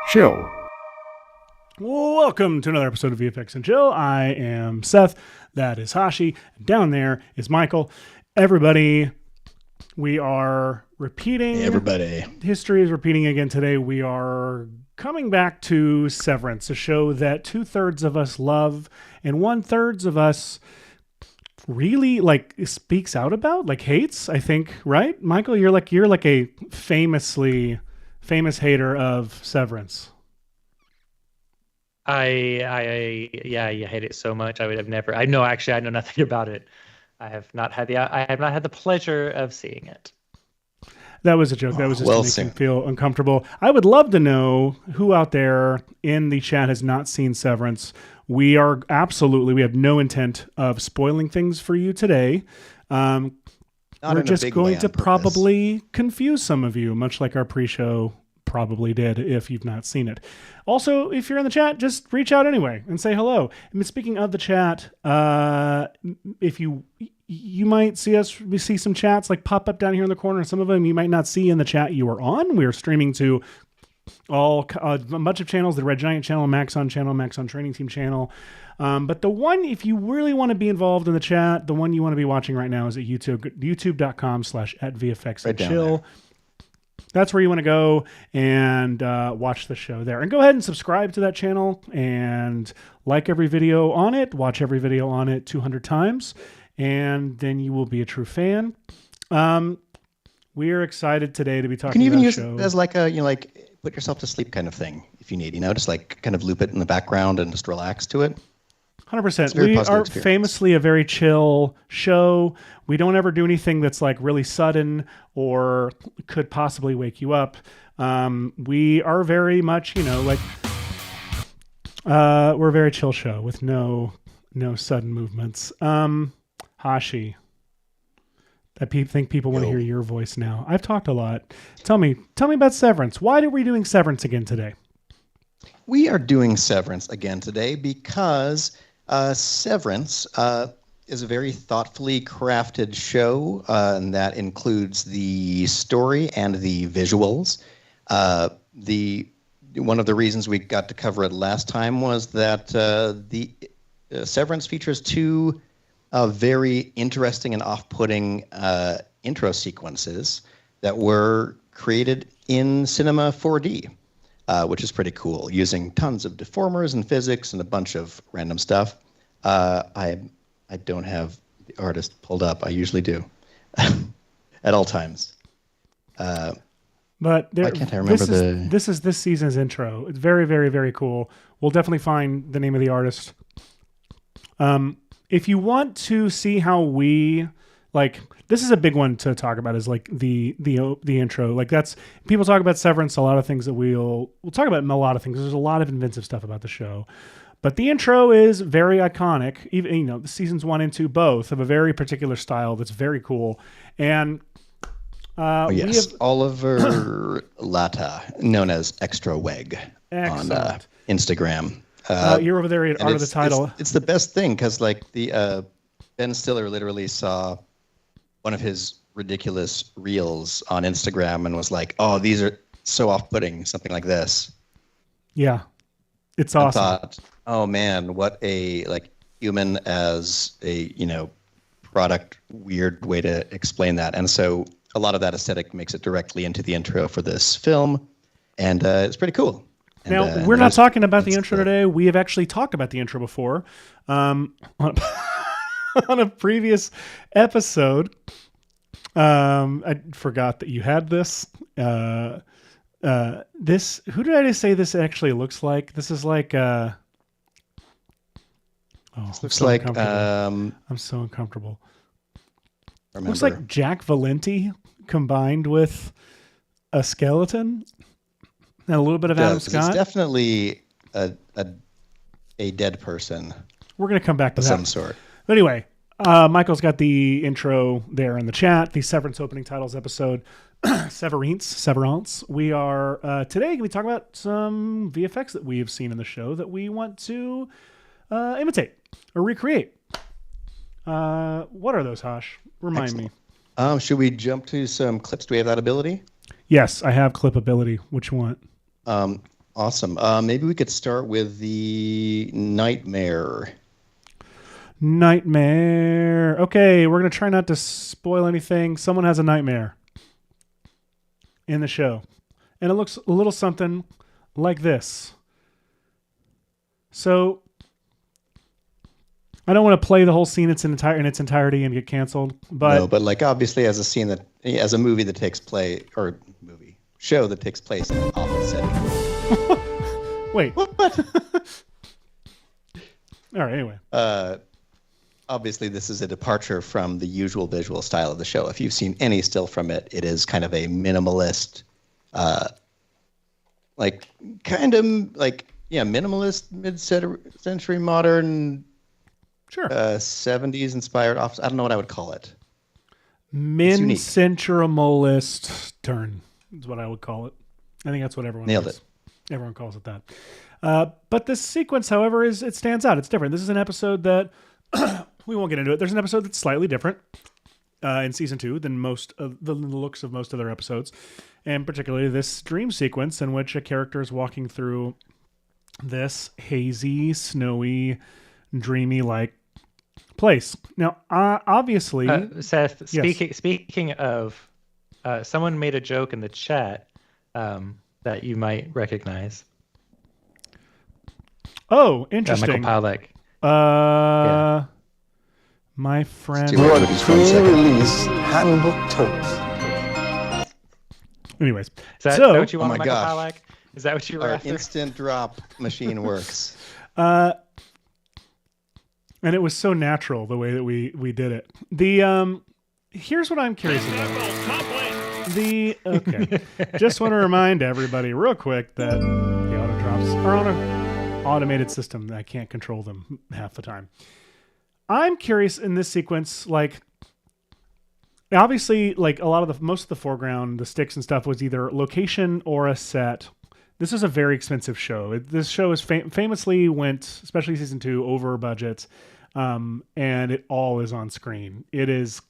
Chill. Welcome to another episode of VFX and Chill. I am Seth. That is Hashi. Down there is Michael. Everybody, we are repeating. Hey, everybody. History is repeating again today. We are coming back to Severance, a show that 2/3 of us love and 1/3 of us really speaks out about, hates, I think, right? Michael, you're like a famous hater of Severance. I hate it so much. I know nothing about it. I have not had the pleasure of seeing it. That was a joke. That was just to make me feel uncomfortable. I would love to know who out there in the chat has not seen Severance. We have no intent of spoiling things for you today. We're just going to probably confuse some of you, much like our pre-show probably did if you've not seen it. Also, if you're in the chat, just reach out anyway and say hello. And speaking of the chat, if you might see some chats pop up down here in the corner. Some of them you might not see in the chat you are on. We're streaming to a bunch of channels: the Red Giant channel, Maxon Training Team channel. But the one, if you really want to be involved in the chat, the one you want to be watching right now is at youtube.com/@VFXandChill. That's where you want to go and watch the show there. And go ahead and subscribe to that channel and like every video on it. Watch every video on it 200 times. And then you will be a true fan. We are excited today to be talking about the show. You can even use it as put yourself to sleep kind of thing if you need. Just kind of loop it in the background and just relax to it. 100%. We are famously a very chill show. We don't ever do anything that's really sudden or could possibly wake you up. We are very much, we're a very chill show with no sudden movements. Hashi, I think people want to hear your voice now. I've talked a lot. Tell me about Severance. Why are we doing Severance again today? We are doing Severance again today because Severance is a very thoughtfully crafted show, and that includes the story and the visuals. One of the reasons we got to cover it last time was that the Severance features two very interesting and off-putting intro sequences that were created in Cinema 4D. Which is pretty cool, using tons of deformers and physics and a bunch of random stuff. I don't have the artist pulled up. I usually do at all times. But why can't I remember this is this season's intro. It's very, very, very cool. We'll definitely find the name of the artist. If you want to see how we this is a big one to talk about, is the intro. That's, people talk about Severance, a lot of things that we'll talk about, a lot of things. There's a lot of inventive stuff about the show, but the intro is very iconic. Even the seasons 1 and 2 both have a very particular style that's very cool. And we have Oliver Latta, known as Extra Weg on Instagram. You're over there at Art of the Title. It's the best thing because Ben Stiller literally saw one of his ridiculous reels on Instagram and was like, "Oh, these are so off-putting," something like this. Yeah, it's awesome. I thought, oh man, what a human as a product weird way to explain that. And so a lot of that aesthetic makes it directly into the intro for this film, and it's pretty cool. Now, we're not talking about the intro today. We have actually talked about the intro before on a previous episode. I forgot that you had this. Who did I just say this actually looks like? This is like... this looks like... I'm so uncomfortable. Looks like Jack Valenti combined with a skeleton. And a little bit of Adam Scott. It's definitely a dead person. We're going to come back to that. Some sort. But anyway, Michael's got the intro there in the chat. The Severance opening titles episode, Severance. We are today going to be talking about some VFX that we have seen in the show that we want to imitate or recreate. What are those, Hash? Remind me. Should we jump to some clips? Do we have that ability? Yes, I have clip ability. Which you want? Awesome. Maybe we could start with the nightmare. Nightmare. Okay, we're going to try not to spoil anything. Someone has a nightmare in the show. And it looks a little something like this. So I don't want to play the whole scene in its entirety and get canceled. But no, but like obviously as a movie that takes place, or show that takes place in an office setting. Wait. What? All right, anyway. Obviously, this is a departure from the usual visual style of the show. If you've seen any still from it, it is kind of a minimalist, minimalist mid-century modern, sure, 70s inspired office. I don't know what I would call it. Min-centramalist turn is what I would call it. I think that's what everyone nailed it. Everyone calls it that. But this sequence, however, it stands out. It's different. This is an episode that we won't get into it. There's an episode that's slightly different in season 2 than most of the looks of most of their episodes, and particularly this dream sequence in which a character is walking through this hazy, snowy, dreamy-like place. Now, obviously, Seth, yes. Speaking of, someone made a joke in the chat that you might recognize. Oh, interesting. Michael Palek. My friend. Pre-release handbook toast. Anyways, is that what you want, Michael Palek? Is that what you were after? Our instant drop machine works. And it was so natural the way that we did it. Here's what I'm curious about. Just want to remind everybody real quick that the auto drops are on an automated system. I can't control them half the time. I'm curious in this sequence, like, obviously, like most of the foreground, the sticks and stuff was either location or a set. This is a very expensive show. This show is famously went, especially season 2, over budget, and it all is on screen. It is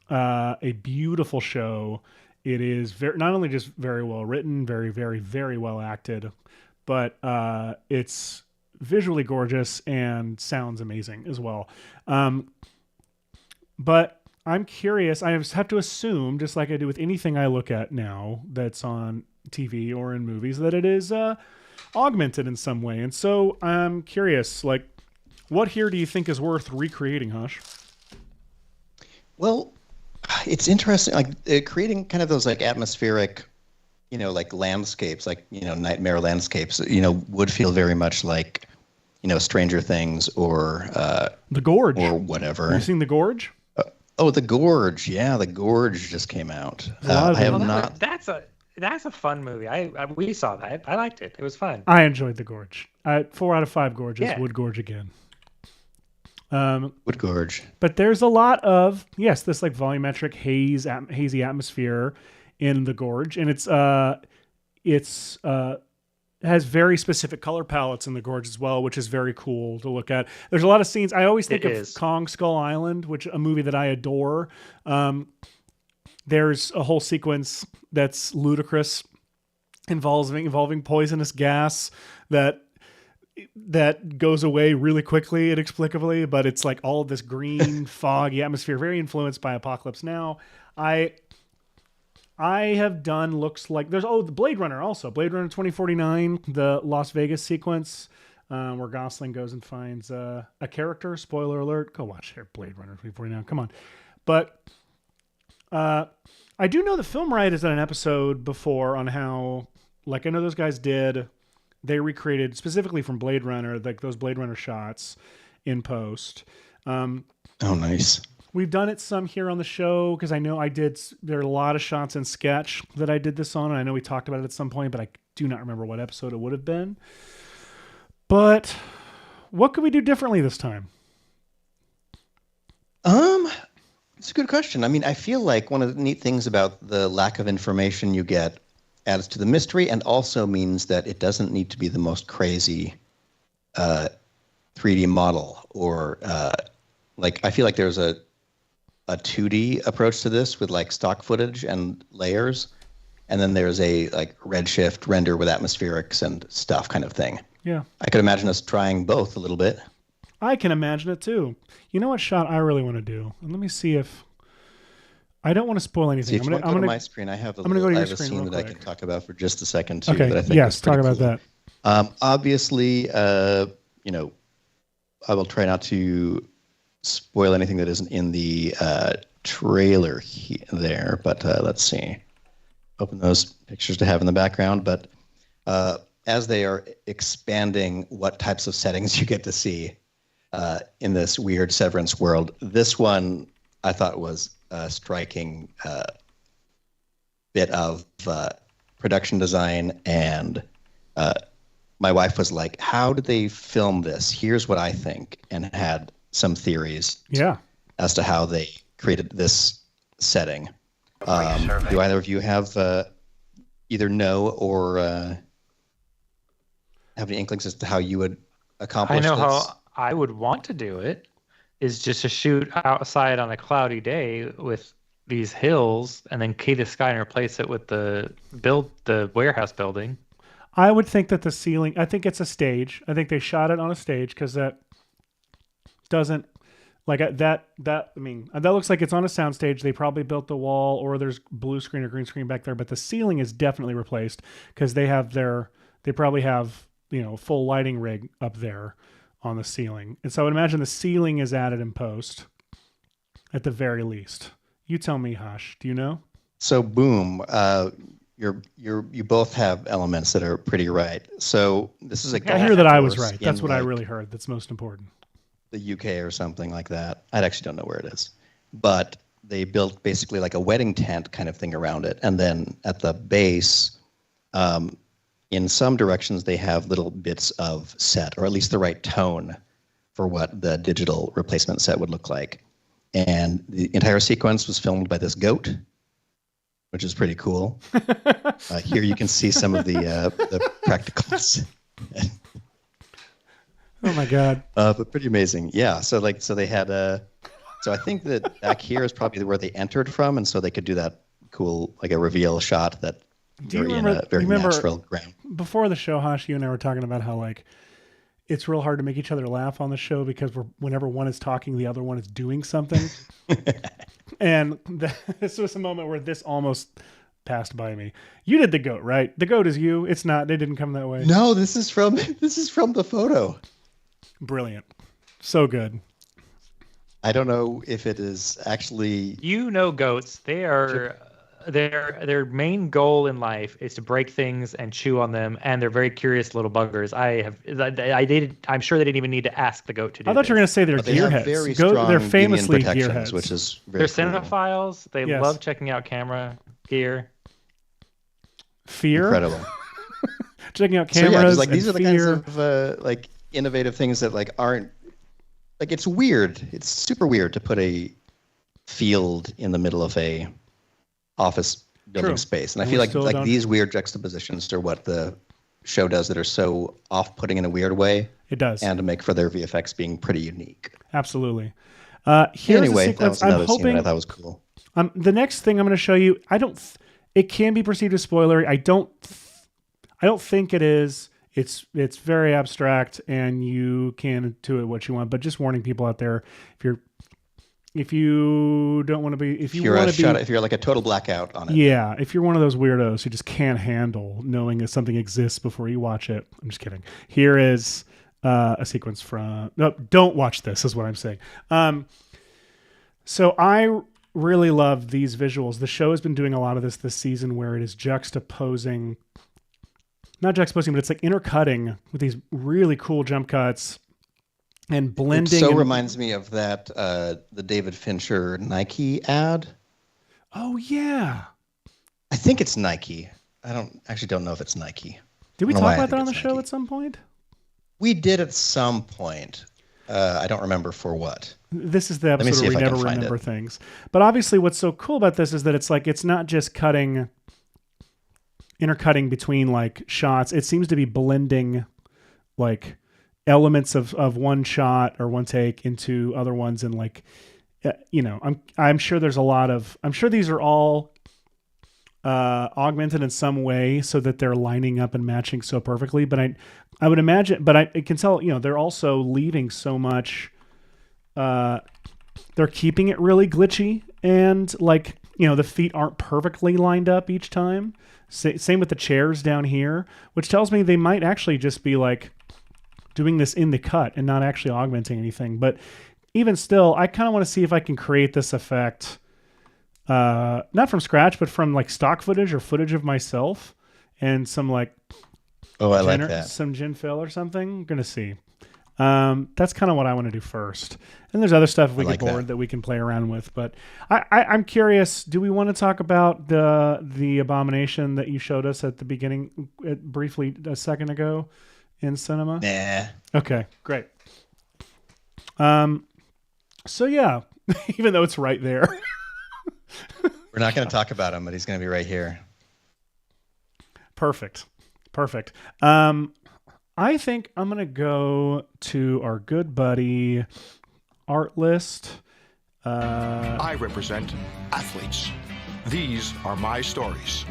a beautiful show. It is not only just very well written, very, very, very well acted, but it's visually gorgeous and sounds amazing as well. But I'm curious. I have to assume, just like I do with anything I look at now that's on TV or in movies, that it is augmented in some way. And so I'm curious, like, what here do you think is worth recreating, Hush? Well, it's interesting, like creating kind of those like atmospheric, like landscapes, like, nightmare landscapes, would feel very much like, Stranger Things or The Gorge or whatever. Have you seen The Gorge? The Gorge. Yeah, The Gorge just came out. I have not. That's a fun movie. We saw that. I liked it. It was fun. I enjoyed The Gorge. 4 out of 5 gorges. Would gorge again. Would gorge. But there's a lot of this like volumetric hazy atmosphere in The Gorge, and it's has very specific color palettes in The Gorge as well, which is very cool to look at. There's a lot of scenes. I always think of Kong Skull Island, which a movie that I adore. There's a whole sequence that's ludicrous, involving poisonous gas that goes away really quickly, inexplicably, but it's like all of this green, foggy atmosphere, very influenced by Apocalypse Now. I have done looks like there's the Blade Runner also. Blade Runner 2049, the Las Vegas sequence where Gosling goes and finds a character. Spoiler alert. Go watch Blade Runner 2049. Come on. But I do know that Film Riot has done an episode before on how, like, I know those guys they recreated specifically from Blade Runner, like those Blade Runner shots in post. Oh, nice. We've done it some here on the show because I know there are a lot of shots in Sketch that I did this on, and I know we talked about it at some point, but I do not remember what episode it would have been. But what could we do differently this time? It's a good question. I mean, I feel like one of the neat things about the lack of information you get adds to the mystery and also means that it doesn't need to be the most crazy 3D model or I feel like there's a 2D approach to this with like stock footage and layers. and then there's a like redshift render with atmospherics and stuff kind of thing. Yeah. I could imagine us trying both a little bit. I can imagine it too. You know what shot I really want to do? And let me see if I don't want to spoil anything. See, if you want to go to my screen, I have a scene that I can talk about for just a second too. Okay. That I think yes. Talk about cool. that. Obviously, you know, I will try not to spoil anything that isn't in the trailer there. But let's see. Open those pictures to have in the background. But as they are expanding what types of settings you get to see in this weird Severance world, this one I thought was a striking bit of production design. And my wife was like, how did they film this? Here's what I think, and had some theories as to how they created this setting. Do either of you have either know or have any inklings as to how you would accomplish this? I know how I would want to do it is just to shoot outside on a cloudy day with these hills and then key the sky and replace it with the warehouse building. I would think that the ceiling, I think it's a stage. I think they shot it on a stage because that doesn't, like that looks like it's on a soundstage. They probably built the wall, or there's blue screen or green screen back there, but the ceiling is definitely replaced because they probably have, full lighting rig up there on the ceiling. And so I would imagine the ceiling is added in post at the very least. You tell me, Hash, do you know? So boom, you both have elements that are pretty right. So this is I hear that I was right. That's what I really heard. That's most important. The UK or something like that. I actually don't know where it is, but they built basically like a wedding tent kind of thing around it. And then at the base, in some directions, they have little bits of set, or at least the right tone for what the digital replacement set would look like. And the entire sequence was filmed by this goat, which is pretty cool. Here you can see some of the practicals. Oh my God. But pretty amazing. Yeah. So they had so I think that back here is probably where they entered from. And so they could do that cool, like a reveal shot that you're in a very natural ground. Before the show, Hashi, you and I were talking about how like, it's real hard to make each other laugh on the show because whenever one is talking, the other one is doing something. And this was a moment where this almost passed by me. You did the goat, right? The goat is you. It's not. They didn't come that way. No, this is from the photo. Brilliant. So good. I don't know if it is actually. Goats. They are. Their main goal in life is to break things and chew on them, and they're very curious little buggers. I'm sure they didn't even need to ask the goat to do. I thought you were going to say they're gearheads. They're famously gearheads, which is they're cinephiles. They love checking out camera gear. Fear, incredible. Checking out cameras. These are the kinds of innovative things that aren't it's weird. It's super weird to put a field in the middle of a office building space, and I feel like these weird juxtapositions are what the show does that are so off-putting in a weird way. It does, and to make for their VFX being pretty unique. Absolutely. Anyway, that was another scene that I thought was cool. The next thing I'm going to show you, it can be perceived as spoilery. I don't think it is. It's very abstract, and you can do it what you want. But just warning people out there, if you don't want to be, if you're like a total blackout on it. Yeah, if you're one of those weirdos who just can't handle knowing that something exists before you watch it. I'm just kidding. Here is a sequence from. No, don't watch this. Is what I'm saying. So I really love these visuals. The show has been doing a lot of this season, where it is juxtaposing. Not juxtaposing, but it's like intercutting with these really cool jump cuts and blending. It reminds me of that the David Fincher Nike ad. Oh yeah, I think it's Nike. I don't know if it's Nike. Did we talk about that on the show at some point? We did at some point. I don't remember for what. This is the episode where we never remember things. But obviously, what's so cool about this is that it's not just intercutting between shots. It seems to be blending elements of one shot or one take into other ones, and I'm sure there's a lot of, I'm sure these are all augmented in some way so that they're lining up and matching so perfectly. But I would imagine, but I can tell, they're also leaving so much. They're keeping it really glitchy, and the feet aren't perfectly lined up each time. Same with the chairs down here, which tells me they might actually just be doing this in the cut and not actually augmenting anything. But even still, I kind of want to see if I can create this effect, not from scratch, but from stock footage or footage of myself and some I like that. Some gin fill or something. I'm gonna see. That's kind of what I want to do first. And there's other stuff if we get bored that we can play around with. But I'm curious, do we want to talk about the abomination that you showed us at the beginning, briefly a second ago in cinema? Nah. Okay, great. So yeah, even though it's right there. We're not going to talk about him, but he's going to be right here. Perfect. I think I'm going to go to our good buddy Art List. I represent athletes. These are my stories.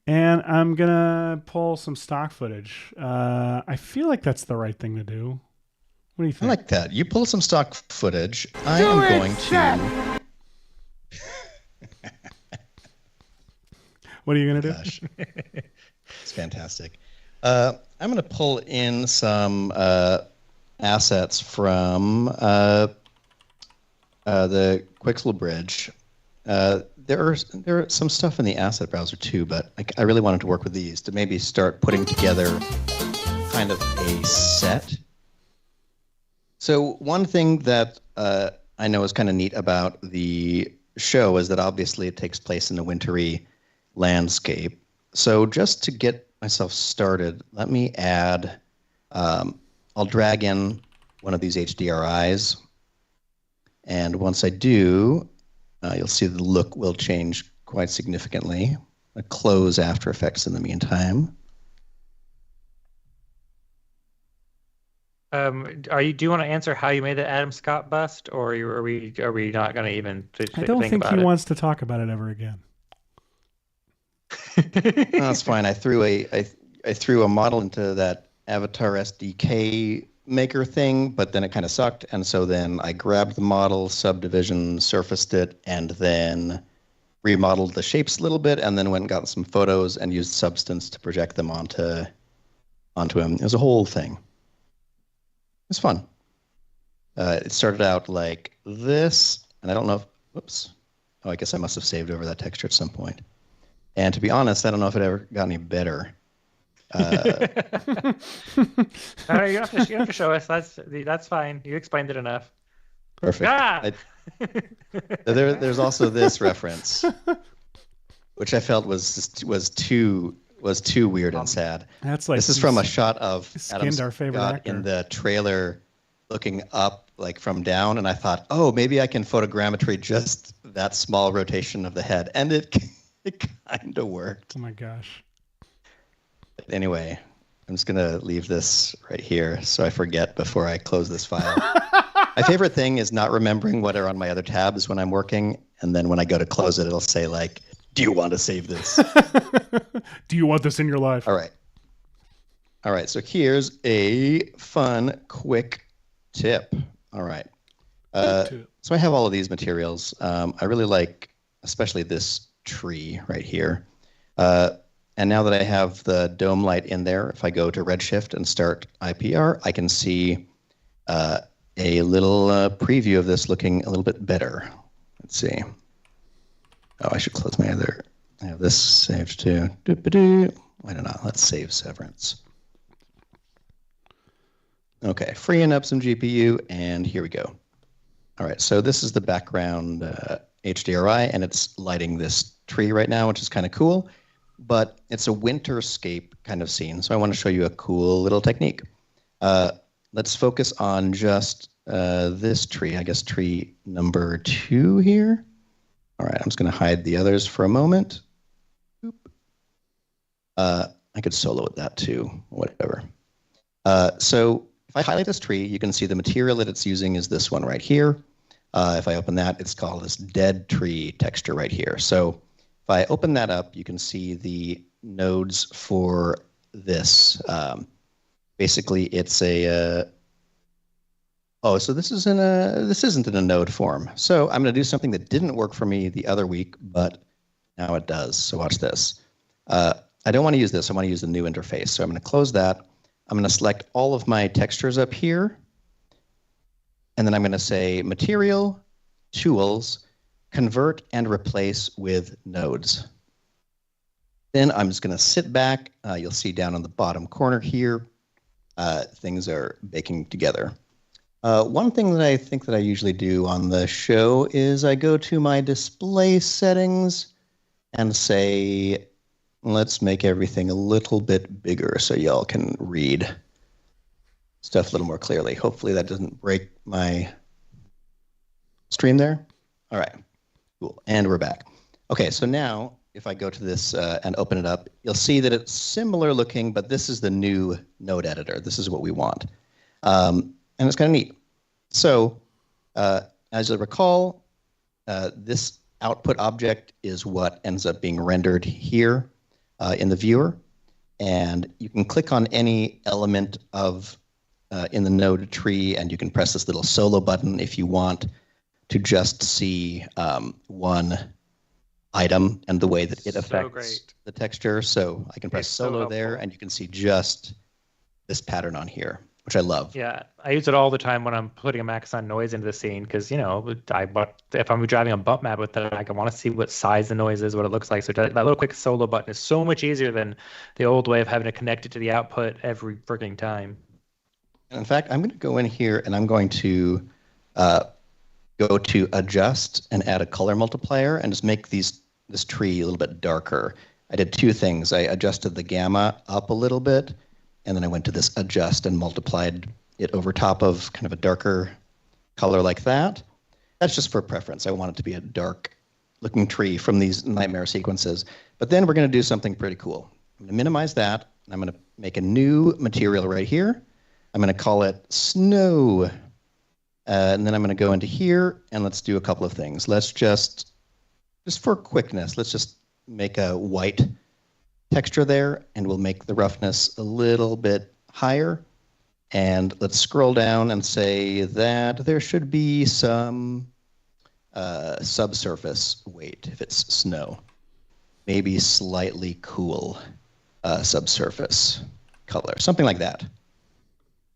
And I'm going to pull some stock footage. I feel like that's the right thing to do. What do you think? I like that. You pull some stock footage. I am going to... What are you going to do? Gosh. It's fantastic. I'm going to pull in some assets from the Quixel Bridge. There are some stuff in the asset browser too, but I really wanted to work with these to maybe start putting together kind of a set. So one thing that I know is kind of neat about the show is that obviously it takes place in a wintry landscape. So just to get myself started, let me add, I'll drag in one of these HDRIs. And once I do, you'll see the look will change quite significantly. I'll close After Effects in the meantime. Do you want to answer how you made the Adam Scott bust, or are we not going to even I don't think he wants to talk about it ever again. No, that's fine. I threw a model into that Avatar SDK maker thing, but then it kind of sucked, and so then I grabbed the model, subdivision, surfaced it, and then remodeled the shapes a little bit, and then went and got some photos and used Substance to project them onto him. It was a whole thing. It was fun. It started out like this, and I don't know if, whoops. Oh, I guess I must have saved over that texture at some point. And to be honest, I don't know if it ever got any better. You have to show us. That's fine. You explained it enough. Perfect. Ah! There's also this reference, which I felt was too weird and sad. That's like this is from a shot of Adam our favorite Scott actor in the trailer, looking up from down, and I thought, oh, maybe I can photogrammetry just that small rotation of the head, and it kind of worked. Oh my gosh. Anyway, I'm just gonna leave this right here so I forget before I close this file. My favorite thing is not remembering what are on my other tabs when I'm working, and then when I go to close it, it'll say do you want to save this? Do you want this in your life? All right, so here's a fun, quick tip. All right. So I have all of these materials. I really like especially this tree right here. And now that I have the dome light in there, if I go to Redshift and start IPR, I can see a little preview of this looking a little bit better. Let's see. Oh, I should close my other. I have this saved too. Why not? Let's save Severance. Okay, freeing up some GPU, and here we go. All right, so this is the background HDRI, and it's lighting this tree right now, which is kind of cool. But it's a winterscape kind of scene, so I want to show you a cool little technique. Let's focus on just this tree, I guess tree number 2 here. All right, I'm just going to hide the others for a moment. I could solo with that too, whatever. So if I highlight this tree, you can see the material that it's using is this one right here. If I open that, it's called this dead tree texture right here. So If I open that up, you can see the nodes for this. Basically, it's a so this isn't in a node form. So I'm going to do something that didn't work for me the other week, but now it does. So watch this. I don't want to use this. I want to use the new interface. So I'm going to close that. I'm going to select all of my textures up here. And then I'm going to say Material, Tools, Convert and Replace with Nodes. Then I'm just going to sit back. You'll see down on the bottom corner here, things are baking together. One thing that I think that I usually do on the show is I go to my display settings and say, let's make everything a little bit bigger so y'all can read stuff a little more clearly. Hopefully that doesn't break my stream there. All right, cool. And we're back. Okay, so now if I go to this and open it up, you'll see that it's similar looking, but this is the new node editor. This is what we want. And it's kind of neat. So as you'll recall, this output object is what ends up being rendered here in the viewer. And you can click on any element of in the node tree, and you can press this little solo button if you want to just see one item and the way that it affects the texture. So I can press solo there, and you can see just this pattern on here, which I love. Yeah, I use it all the time when I'm putting a Maxon noise into the scene because, you know, if I'm driving a bump map with it, I want to see what size the noise is, what it looks like. So that little quick solo button is so much easier than the old way of having to connect it to the output every freaking time. And in fact, I'm going to go in here and I'm going to go to Adjust and add a color multiplier and just make this tree a little bit darker. I did two things. I adjusted the gamma up a little bit, and then I went to this Adjust and multiplied it over top of kind of a darker color like that. That's just for preference. I want it to be a dark looking tree from these nightmare sequences. But then we're going to do something pretty cool. I'm going to minimize that, and I'm going to make a new material right here. I'm going to call it Snow. And then I'm going to go into here, and let's do a couple of things. Let's just for quickness, let's just make a white texture there, and we'll make the roughness a little bit higher. And let's scroll down and say that there should be some subsurface weight if it's snow. Maybe slightly cool subsurface color, something like that.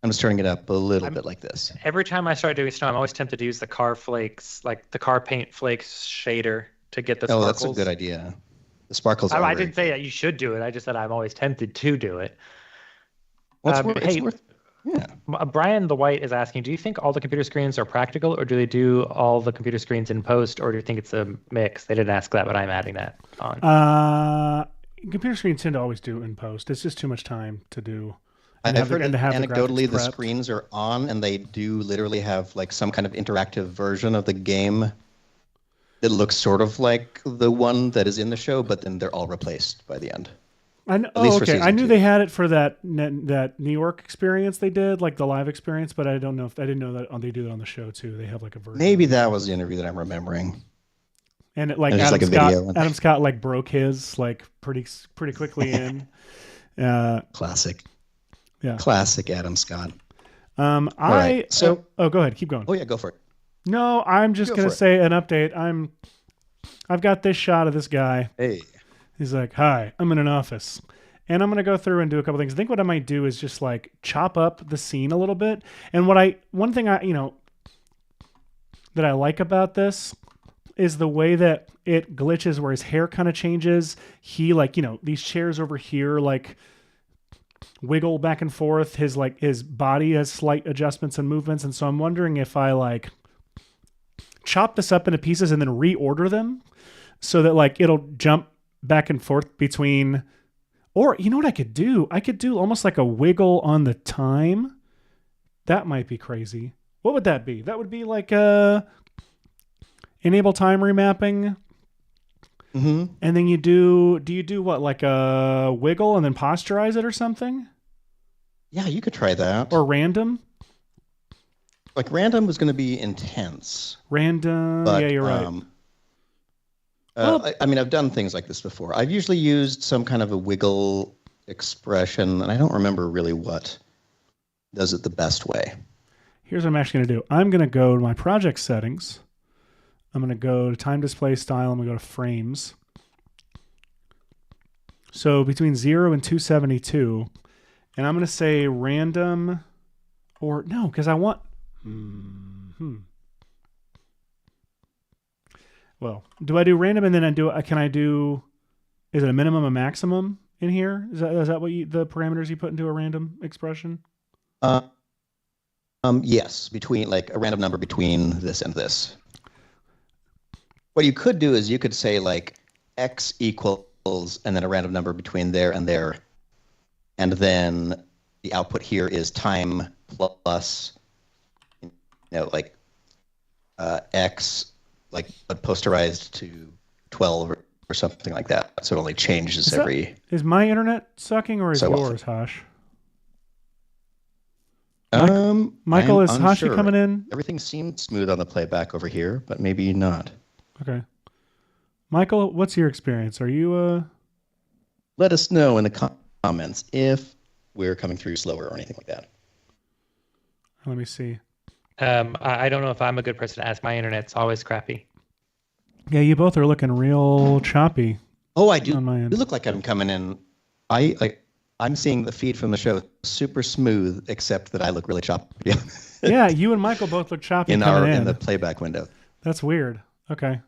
I'm just turning it up a little bit like this. Every time I start doing snow, I'm always tempted to use the car flakes, like the car paint flakes shader to get the sparkles. Oh, that's a good idea. The sparkles are I didn't say that you should do it. I just said I'm always tempted to do it. Yeah. Brian the White is asking, do you think all the computer screens are practical, or do they do all the computer screens in post, or do you think it's a mix? They didn't ask that, but I'm adding that on. Computer screens tend to always do in post. It's just too much time to do. I've heard anecdotally the screens are on, and they do literally have like some kind of interactive version of the game that looks sort of like the one that is in the show, but then they're all replaced by the end. I knew they had it for that New York experience they did, like the live experience, but I didn't know that they do it on the show too. They have like a version. Maybe that was the interview that I'm remembering. And it, like Adam Scott like broke his like pretty quickly in. Classic. Yeah. Classic Adam Scott. Go ahead, keep going. Oh yeah, go for it. No, I'm just gonna say an update. I've got this shot of this guy. Hey. He's like, hi, I'm in an office. And I'm going to go through and do a couple things. I think what I might do is just like chop up the scene a little bit. And one thing that I like about this is the way that it glitches where his hair kind of changes. He these chairs over here, like wiggle back and forth. His body has slight adjustments and movements. And so I'm wondering if I like chop this up into pieces and then reorder them so that like it'll jump back and forth between, or you know what I could do? I could do almost like a wiggle on the time. That might be crazy. What would that be? That would be like enable time remapping. Mm-hmm. And then do you do what, like a wiggle and then posturize it or something? Yeah, you could try that. Or random. Like random was going to be intense. Random. But, yeah, you're right. I mean, I've done things like this before. I've usually used some kind of a wiggle expression, and I don't remember really what does it the best way. Here's what I'm actually going to do. I'm going to go to my project settings. I'm going to go to time display style. I'm going to go to frames. So between 0 and 272, and I'm going to say random, or no, because I want... Well, do I do random and then can I do, is it a minimum, a maximum in here? Is that what the parameters you put into a random expression? Yes, between like a random number between this and this. What you could do is you could say like x equals and then a random number between there and there. And then the output here is time plus, like x, like posterized to 12 or something like that. So it only changes every... Is my internet sucking or is so yours, Hash? Michael, is Hashi coming in? Everything seemed smooth on the playback over here, but maybe not. Okay. Michael, what's your experience? Are you... Let us know in the comments if we're coming through slower or anything like that. Let me see. I don't know if I'm a good person to ask. My internet's always crappy. Yeah, you both are looking real choppy. Oh, I do. On my end. You look like I'm coming in. I'm seeing the feed from the show super smooth, except that I look really choppy. Yeah, you and Michael both look choppy in in the playback window. That's weird. Okay.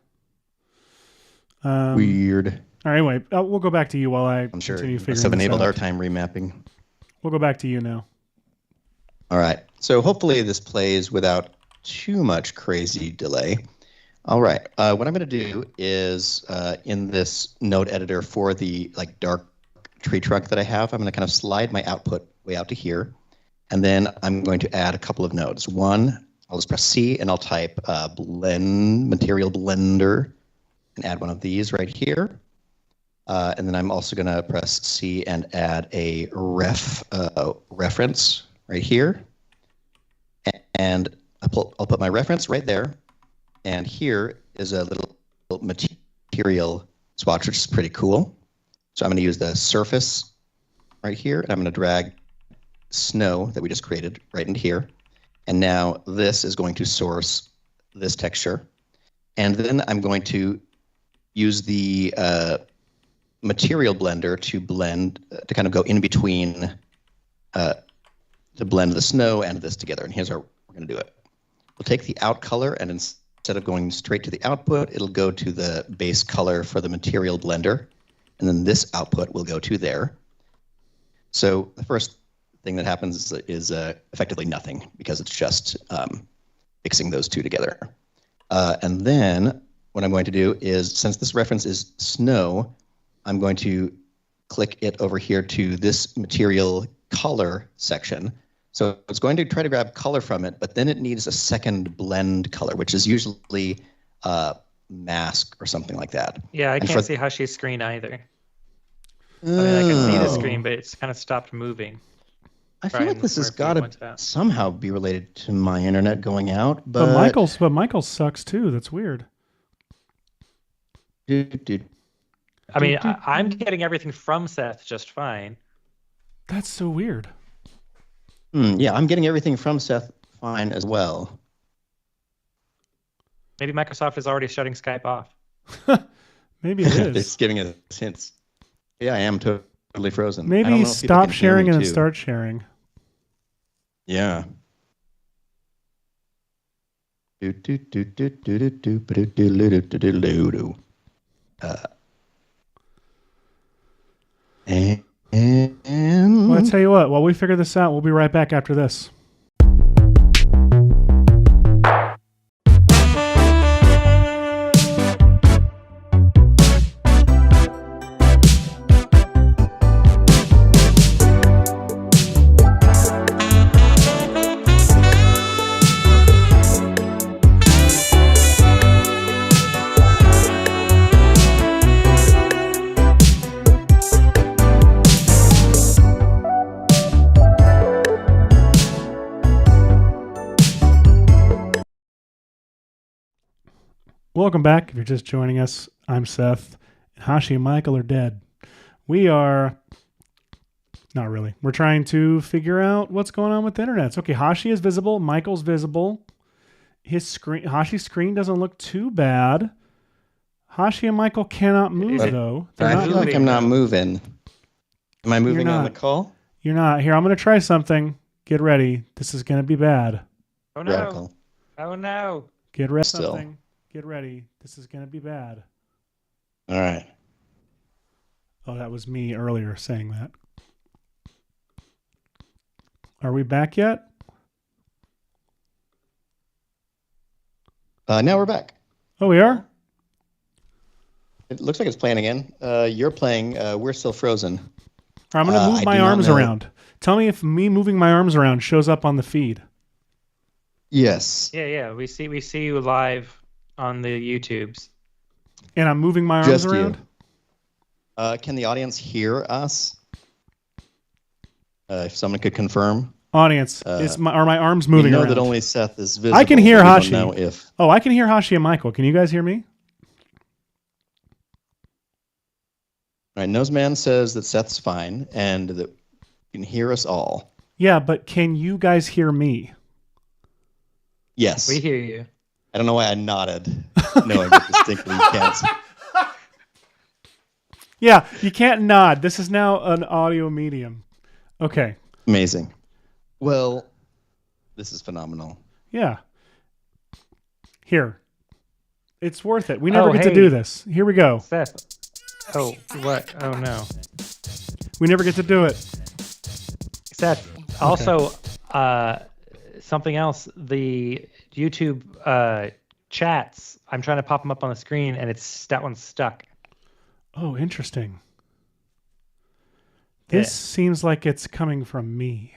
Weird. All right, anyway, we'll go back to you while I'm sure continue figuring must have this enabled out. our time remapping. We'll go back to you now. All right. So hopefully this plays without too much crazy delay. All right. What I'm going to do is in this node editor for the dark tree trunk that I have, I'm going to kind of slide my output way out to here. And then I'm going to add a couple of nodes. One, I'll just press C and I'll type material blender and add one of these right here. And then I'm also going to press C and add a reference right here. And I'll put my reference right there. And here is a little material swatch, which is pretty cool. So I'm going to use the surface right here. And I'm going to drag snow that we just created right into here. And now this is going to source this texture. And then I'm going to use the material blender to blend, to kind of go in between, to blend the snow and this together. And here's how we're going to do it. We'll take the out color, and instead of going straight to the output, it'll go to the base color for the material blender. And then this output will go to there. So the first thing that happens is effectively nothing, because it's just mixing those two together. And then what I'm going to do is, since this reference is snow, I'm going to click it over here to this material color section. So it's going to try to grab color from it, but then it needs a second blend color, which is usually mask or something like that. Yeah, I can't see Hashi's screen either. I mean, I can see the screen, but it's kind of stopped moving. I feel like this has got to somehow be related to my internet going out, but Michael's sucks too. That's weird. I mean, I'm getting everything from Seth just fine. That's so weird. Yeah, I'm getting everything from Seth fine as well. Maybe Microsoft is already shutting Skype off. Maybe it is. It's giving us hints. Yeah, I am totally frozen. Maybe stop sharing and then start sharing. Yeah. Well, I'll tell you what, while we figure this out, we'll be right back after this. Welcome back. If you're just joining us, I'm Seth. And Hashi and Michael are dead. We are... Not really. We're trying to figure out what's going on with the internet. Okay, Hashi is visible. Michael's visible. Hashi's screen doesn't look too bad. Hashi and Michael cannot move, though. I feel like I'm not moving. Am I moving on the call? You're not. Here, I'm going to try something. Get ready. This is going to be bad. Oh, no. Radical. Oh, no. Get ready. Something. Get ready. This is going to be bad. All right. Oh, that was me earlier saying that. Are we back yet? Now we're back. Oh, we are? It looks like it's playing again. You're playing. We're still frozen. I'm going to move my arms around. Tell me if me moving my arms around shows up on the feed. Yes. Yeah. We see you live on the YouTubes. And I'm moving my arms around? Can the audience hear us? If someone could confirm. Audience, are my arms moving around? We know that only Seth is visible. I can hear Hashi. Don't know if... Oh, I can hear Hashi and Michael. Can you guys hear me? All right, Noseman says that Seth's fine and that you can hear us all. Yeah, but can you guys hear me? Yes. We hear you. I don't know why I nodded, knowing that distinctly you can't. Yeah, you can't nod. This is now an audio medium. Okay. Amazing. Well, this is phenomenal. Yeah. Here. It's worth it. We never get to do this. Here we go. Seth. Oh, what? Oh, no. We never get to do it. Seth, also, something else. The YouTube chats, I'm trying to pop them up on the screen, and that one's stuck. Oh, interesting. This seems like it's coming from me.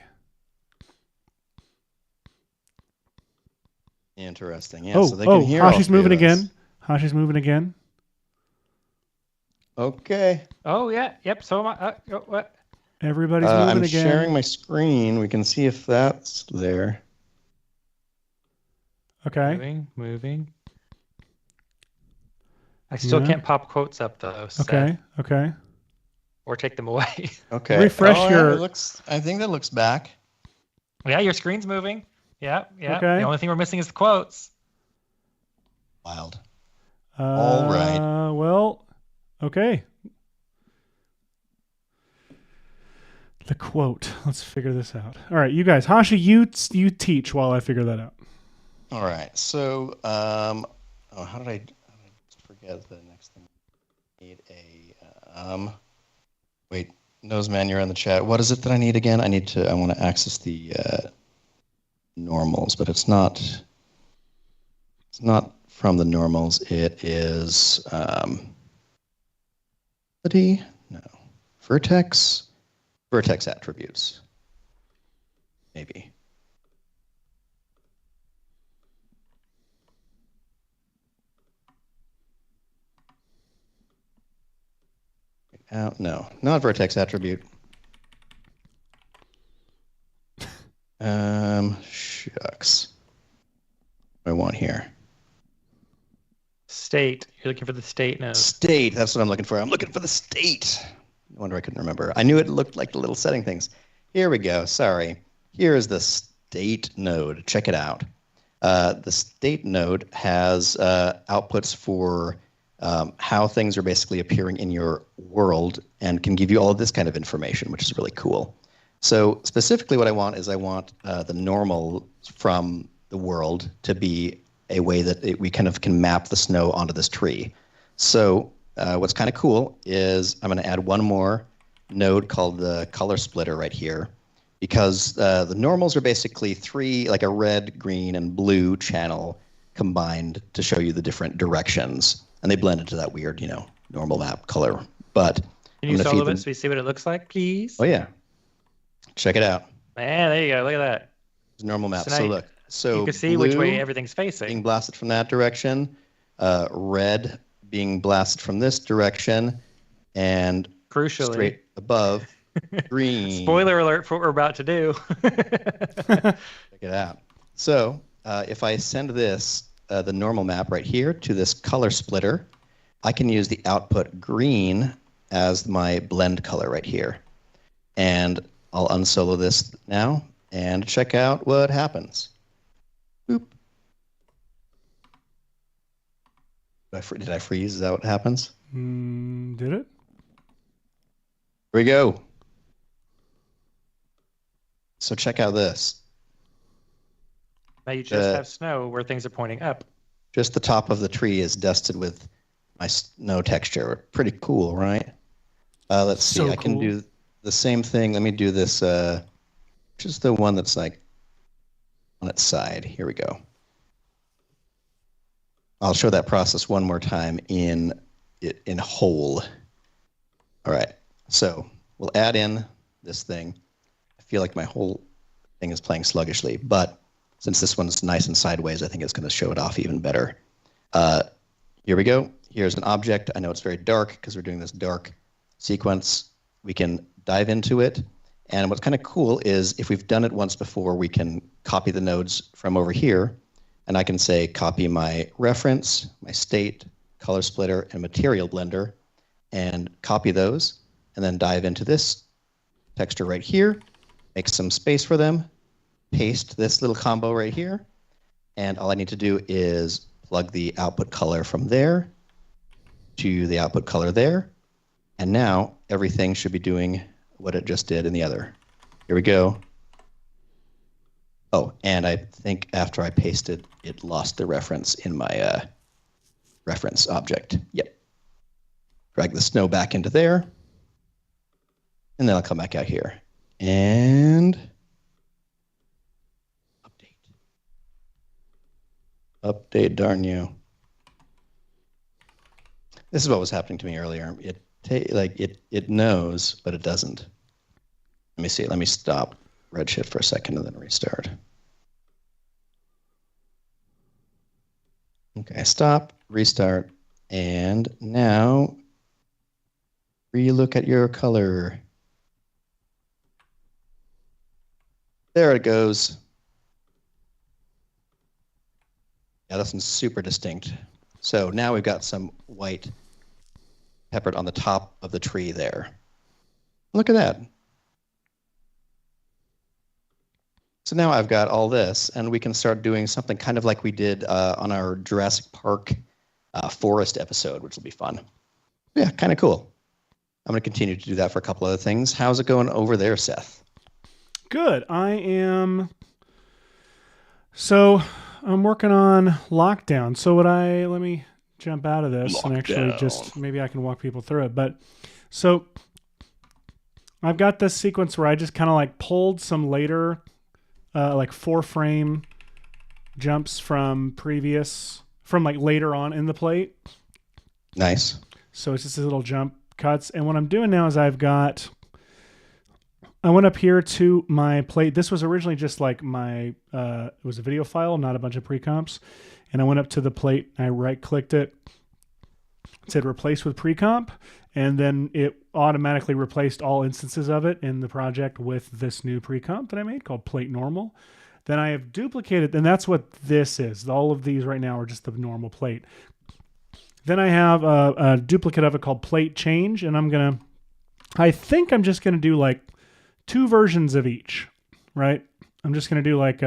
Interesting. Yeah, so they can hear Hashi's moving us. again. Hashi's moving again. Okay. Oh, yeah. Yep. So am I. What? Everybody's moving again. I'm sharing my screen. We can see if that's there. Okay. Moving. I still can't pop quotes up, though. Seth. Okay. Or take them away. Okay. Refresh your... I think that looks back. Yeah, your screen's moving. Yeah. Okay. The only thing we're missing is the quotes. Wild. All right. Well, okay. The quote. Let's figure this out. All right, you guys. Hashi, you teach while I figure that out. All right. So, how did I forget the next thing? Need a wait, Noseman, you're in the chat. What is it that I need again? I want to access the normals, but it's not from the normals. It is vertex attributes, maybe. No, not vertex attribute. Shucks. What do I want here? State. You're looking for the state node. State. That's what I'm looking for. I'm looking for the state. No wonder I couldn't remember. I knew it looked like the little setting things. Here we go. Sorry. Here is the state node. Check it out. The state node has outputs for how things are basically appearing in your world and can give you all of this kind of information, which is really cool. So specifically what I want the normal from the world to be a way that we kind of can map the snow onto this tree. So what's kind of cool is I'm going to add one more node called the color splitter right here, because the normals are basically three, like a red, green, and blue channel combined to show you the different directions. And they blend into that weird, normal map color. But can you solo it so we see what it looks like, please? Oh, yeah. Check it out. Man, there you go. Look at that. It's normal map. So look. So you can see which way everything's facing. Being blasted from that direction. Red being blasted from this direction. And crucially, straight above, green. Spoiler alert for what we're about to do. Check it out. So if I send this, the normal map right here, to this color splitter, I can use the output green as my blend color right here. And I'll unsolo this now and check out what happens. Boop. Did I freeze? Is that what happens? Did it? Here we go. So check out this. Now you just have snow where things are pointing up. Just the top of the tree is dusted with my snow texture. Pretty cool, right? Let's see. I can do the same thing. Let me do this. Just the one that's like on its side. Here we go. I'll show that process one more time in whole. All right. So we'll add in this thing. I feel like my whole thing is playing sluggishly, but since this one's nice and sideways, I think it's going to show it off even better. Here we go. Here's an object. I know it's very dark because we're doing this dark sequence. We can dive into it. And what's kind of cool is if we've done it once before, we can copy the nodes from over here. And I can say copy my reference, my state, color splitter, and material blender, and copy those, and then dive into this texture right here, make some space for them, paste this little combo right here, and all I need to do is plug the output color from there to the output color there, and now everything should be doing what it just did in the other. Here we go. Oh, and I think after I pasted, it lost the reference in my reference object. Yep. Drag the snow back into there, and then I'll come back out here and update, darn you. This is what was happening to me earlier. It knows, but it doesn't. Let me see. Let me stop Redshift for a second and then restart. Okay, stop, restart, and now relook at your color. There it goes. Yeah, that's super distinct. So now we've got some white peppered on the top of the tree there. Look at that. So now I've got all this, and we can start doing something kind of like we did on our Jurassic Park forest episode, which will be fun. Yeah, kind of cool. I'm going to continue to do that for a couple other things. How's it going over there, Seth? Good. I'm working on Lockdown. So let me jump out of this and actually just, maybe I can walk people through it. But so I've got this sequence where I just kind of like pulled some later, like 4-frame jumps from like later on in the plate. Nice. So it's just these little jump cuts. And what I'm doing now is I went up here to my plate. This was originally just like it was a video file, not a bunch of pre-comps. And I went up to the plate, I right-clicked it, said replace with pre-comp, and then it automatically replaced all instances of it in the project with this new pre-comp that I made called Plate Normal. Then I have duplicated, and that's what this is. All of these right now are just the normal plate. Then I have a duplicate of it called Plate Change, and I think I'm just going to do like 2 versions of each, right? I'm just going to do like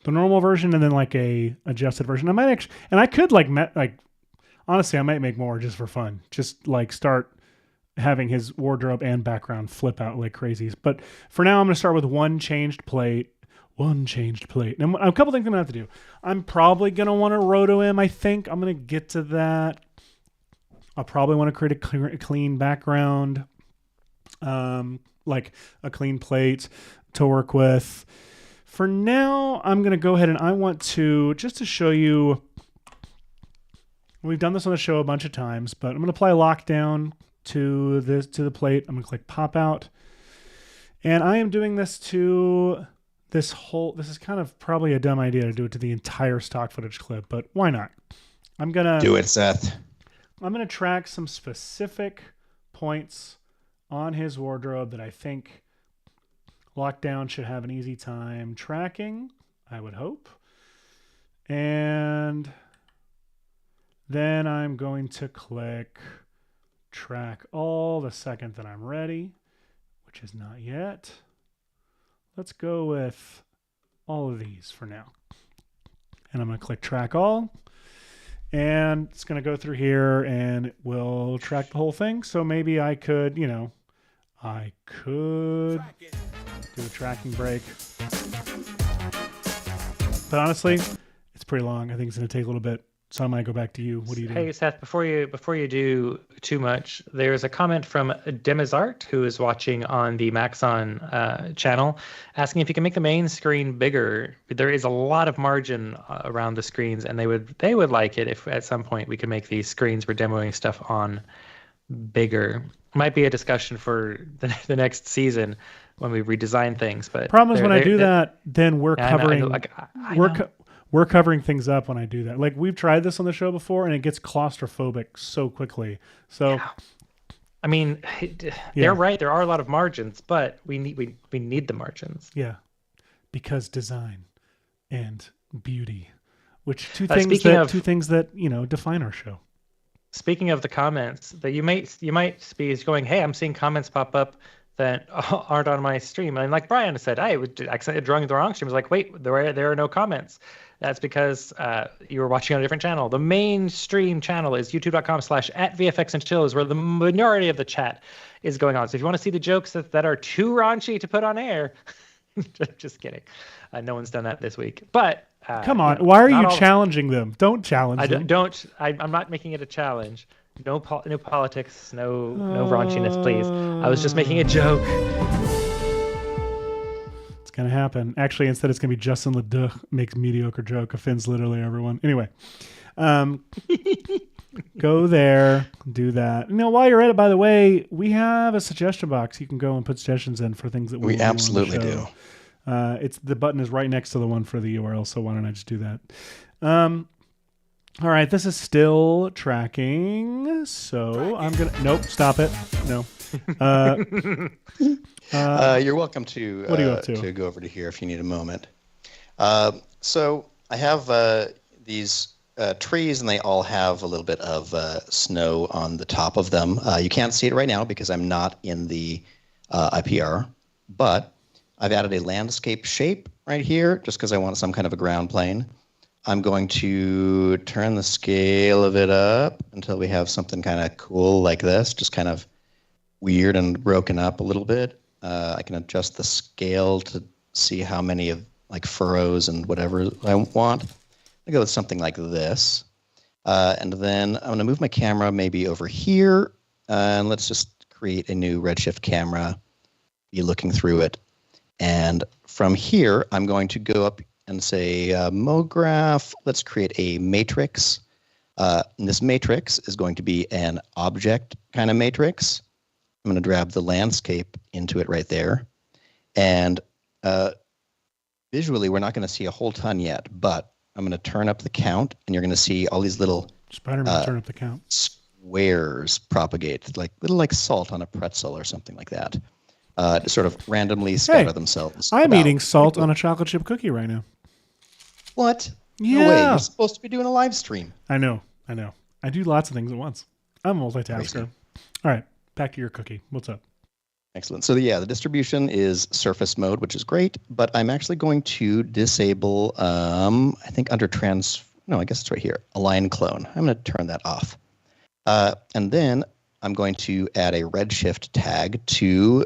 the normal version and then like a adjusted version. I might actually, and I could honestly, I might make more just for fun. Just like start having his wardrobe and background flip out like crazies. But for now, I'm going to start with one changed plate. And a couple things I'm going to have to do. I'm probably going to want to roto him. I think I'm going to get to that. I'll probably want to create a clean background, like a clean plate to work with. For now, I'm going to go ahead and I want to, just to show you, we've done this on the show a bunch of times, but I'm going to apply lockdown to the plate. I'm going to click pop out. And I am doing this to this is kind of probably a dumb idea to do it to the entire stock footage clip, but why not? I'm going to do it, Seth. I'm going to track some specific points on his wardrobe that I think Lockdown should have an easy time tracking, I would hope. And Then I'm going to click track all the second that I'm ready, which is not yet. Let's go with all of these for now. And I'm going to click track all. And it's going to go through here and it will track the whole thing. So maybe I could, I could do a tracking break. But honestly, it's pretty long. I think it's going to take a little bit. So I might go back to you. What do you do? Hey, Seth, before you do too much, there's a comment from Demizart, who is watching on the Maxon channel, asking if you can make the main screen bigger. There is a lot of margin around the screens, and they would like it if at some point we could make these screens we're demoing stuff on bigger. Might be a discussion for the next season when we redesign things. But problem is when I do that, then we're covering. We're covering things up when I do that. Like we've tried this on the show before, and it gets claustrophobic so quickly. So, yeah. I mean, they're right. There are a lot of margins, but we need the margins. Yeah, because design and beauty, which two things that define our show. Speaking of the comments, that you might be going, hey, I'm seeing comments pop up that aren't on my stream, and like Brian said, I accidentally drawing the wrong stream. I was like, wait, there are no comments. That's because you were watching on a different channel. The mainstream channel is youtube.com/@VFXandChill is where the majority of the chat is going on. So if you want to see the jokes that are too raunchy to put on air, just kidding. No one's done that this week. But come on, why are you challenging them? Don't challenge them. I'm not making it a challenge. No politics, no raunchiness, please. I was just making a joke. Gonna happen. Actually, instead it's gonna be Justin Ledoux makes mediocre joke, offends literally everyone. Anyway, go there, do that. While you're at it, by the way, we have a suggestion box. You can go and put suggestions in for things that we absolutely do. It's the button is right next to the one for the URL. So why don't I just do that? All right, this is still tracking. So I'm gonna stop it. No. You're welcome to, what are you up to go over to here if you need a moment. So I have these trees, and they all have a little bit of snow on the top of them. You can't see it right now because I'm not in the IPR, but I've added a landscape shape right here just because I want some kind of a ground plane. I'm going to turn the scale of it up until we have something kind of cool like this, just kind of weird and broken up a little bit. I can adjust the scale to see how many of like furrows and whatever I want. I'll go with something like this. And then I'm going to move my camera maybe over here. And let's just create a new Redshift camera, be looking through it. And from here, I'm going to go up and say, Mograph, let's create a matrix. And this matrix is going to be an object kind of matrix. I'm going to grab the landscape into it right there. And visually, we're not going to see a whole ton yet, but I'm going to turn up the count, and you're going to see all these little Spider-Man turn up the count. Squares propagate, like salt on a pretzel or something like that. To sort of randomly scatter themselves. I'm eating salt on a chocolate chip cookie right now. What? Yeah. No way. You're supposed to be doing a live stream. I know. I do lots of things at once. I'm a multitasker. All right. Back to your cookie. What's up? Excellent. So the distribution is surface mode, which is great, but I'm actually going to disable, I think under I guess it's right here, align clone. I'm going to turn that off. And then I'm going to add a redshift tag to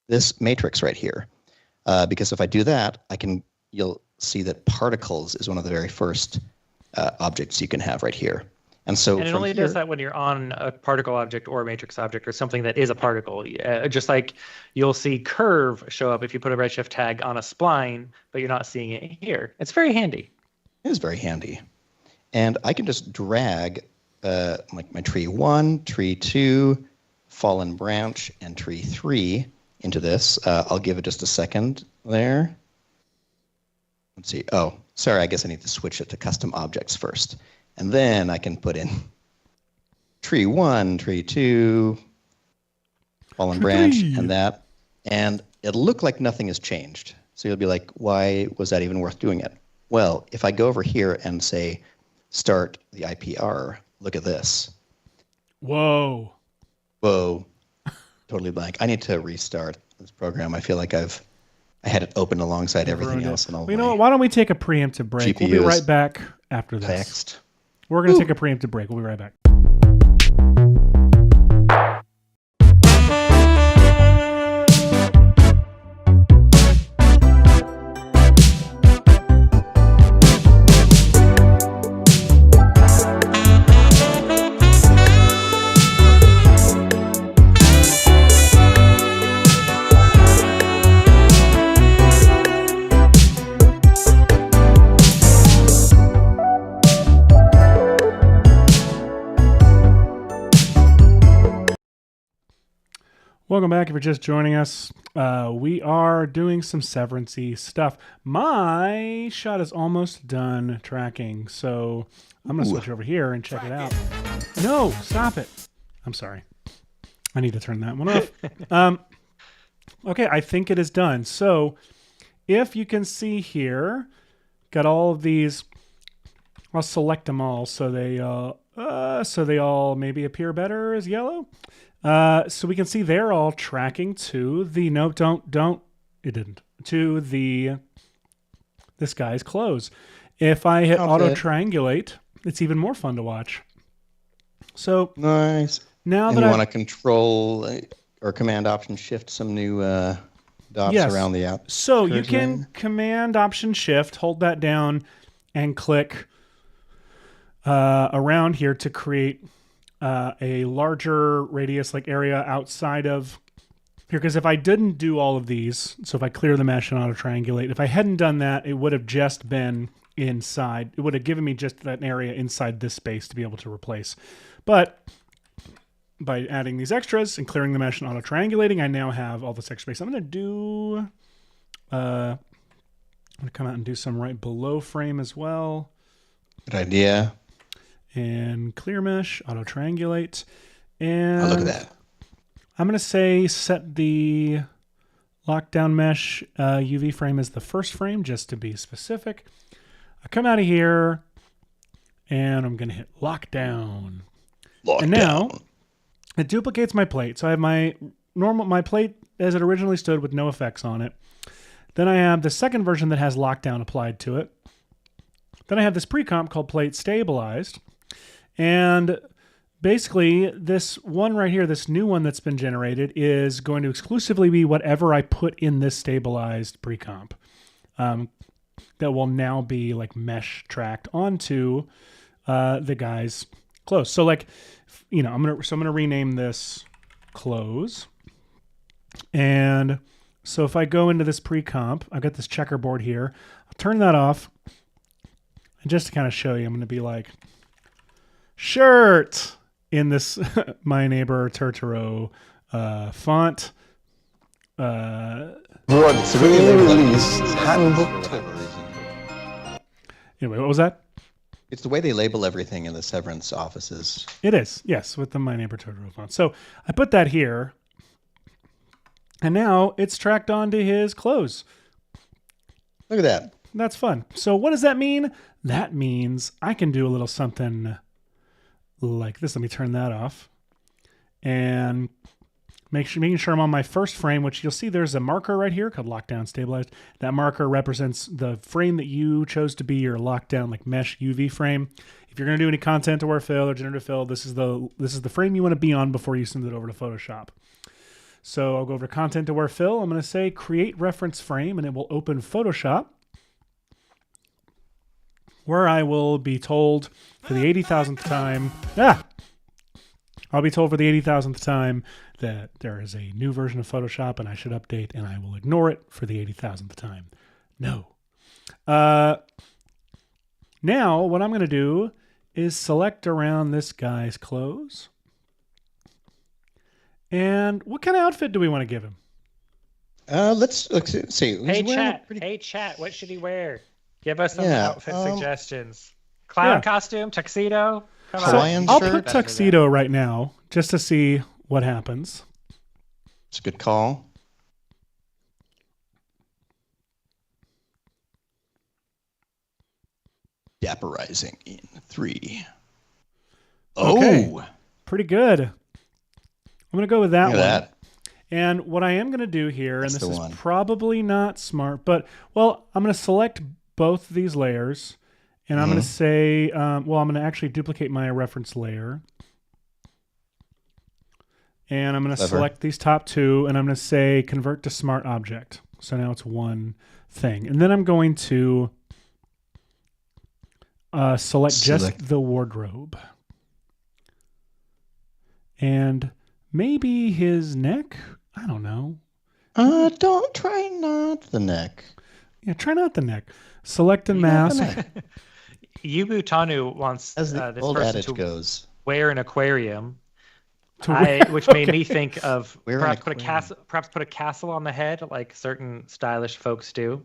this matrix right here. Because if I do that, you'll see that particles is one of the very first objects you can have right here. And it only does that when you're on a particle object or a matrix object or something that is a particle. Just like you'll see curve show up if you put a redshift tag on a spline, but you're not seeing it here. It's very handy. It is very handy. And I can just drag like my tree 1, tree 2, fallen branch, and tree 3 into this. I'll give it just a second there. Let's see. Oh, sorry, I guess I need to switch it to custom objects first. And then I can put in tree 1, tree 2, fallen branch, and that. And it'll look like nothing has changed. So you'll be like, why was that even worth doing it? Well, if I go over here and say restart the IPR. Look at this. Whoa. Totally blank. I need to restart this program. I feel like I had it open alongside everything else. And all you know what? Why don't we take a preemptive break? We'll be right back after this. Text. We're going to take a preemptive break. We'll be right back. Welcome back. If you're just joining us, we are doing some Severance-y stuff. My shot is almost done tracking, so I'm going to switch over here and check it out. No, stop it. I'm sorry. I need to turn that one off. Okay, I think it is done. So if you can see here, got all of these. I'll select them all so they all maybe appear better as yellow. So we can see they're all tracking to the this guy's close. If I hit auto triangulate, it's even more fun to watch. So nice. Now and that you want to control or command option shift some new dots around the app. So you can command option shift, hold that down, and click around here to create a larger radius area outside of here. Because if I didn't do all of these, so if I clear the mesh and auto triangulate, if I hadn't done that, it would have just been inside. It would have given me just that area inside this space to be able to replace. But by adding these extras and clearing the mesh and auto triangulating, I now have all this extra space. I'm going to do, I'm going to come out and do some right below frame as well. Good idea. And clear mesh, auto triangulate. And look at that. I'm going to say set the lockdown mesh UV frame as the first frame, just to be specific. I come out of here and I'm going to hit lockdown. And now it duplicates my plate. So I have my plate as it originally stood with no effects on it. Then I have the second version that has lockdown applied to it. Then I have this pre-comp called plate stabilized. And basically this one right here, this new one that's been generated, is going to exclusively be whatever I put in this stabilized pre-comp. That will now be mesh tracked onto the guy's close. So I'm gonna rename this close. And so if I go into this pre-comp, I've got this checkerboard here. I'll turn that off. And just to kind of show you, I'm gonna be like shirt in this My Neighbor Totoro font. What's released handbook. Anyway, what was that? It's the way they label everything in the Severance offices. It is, yes, with the My Neighbor Totoro font. So I put that here, and now it's tracked onto his clothes. Look at that. That's fun. So what does that mean? That means I can do a little something like this. Let me turn that off. And making sure I'm on my first frame, which you'll see there's a marker right here called lockdown stabilized. That marker represents the frame that you chose to be your lockdown mesh UV frame. If you're going to do any content aware fill or generative fill, this is the frame you want to be on before you send it over to Photoshop. So I'll go over to content aware fill. I'm going to say create reference frame, and it will open Photoshop, where I will be told for the 80,000th time, I'll be told for the 80,000th time that there is a new version of Photoshop and I should update, and I will ignore it for the 80,000th time. No. Now, what I'm going to do is select around this guy's clothes. And what kind of outfit do we want to give him? Let's see. Hey, chat, what should he wear? Give us some outfit suggestions. Clown costume, tuxedo. Hawaiian I'll shirt. put tuxedo right now just to see what happens. It's a good call. Dapperizing in 3. Okay. Oh, Pretty good. I'm going to go with that look one. at that. And what I am going to do here, That's and this the is one. probably not smart, but, well, I'm going to select both these layers, and I'm going to say, I'm going to actually duplicate my reference layer. And I'm going to select these top two, and I'm going to say convert to smart object. So now it's one thing. And then I'm going to select just the wardrobe. And maybe his neck? I don't know. Don't try not the neck. Yeah, try not the neck. Select and mask. Yubu Tanu wants As the this old person adage to goes. wear an aquarium. Which Okay. made me think of Wear an perhaps put a aquarium. castle on the head like certain stylish folks do.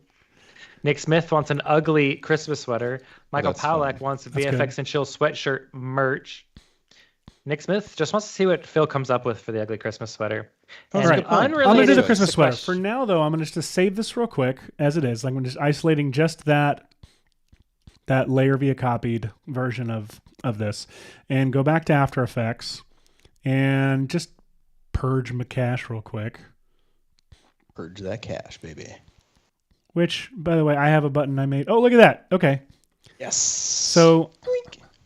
Nick Smith wants an ugly Christmas sweater. Michael that's Powlak fine. wants That's VFX good. and Chill sweatshirt merch. Nick Smith just wants to see what Phil comes up with for the ugly Christmas sweater. That's And a good point. I'm going to do unrelated the Christmas to sweater. question- For now, though, I'm going to just save this real quick as it is. Like I'm just isolating just that layer via copied version of this, and go back to After Effects and just purge my cache real quick. Purge that cache, baby. Which, by the way, I have a button I made. Oh, look at that. Okay. Yes. So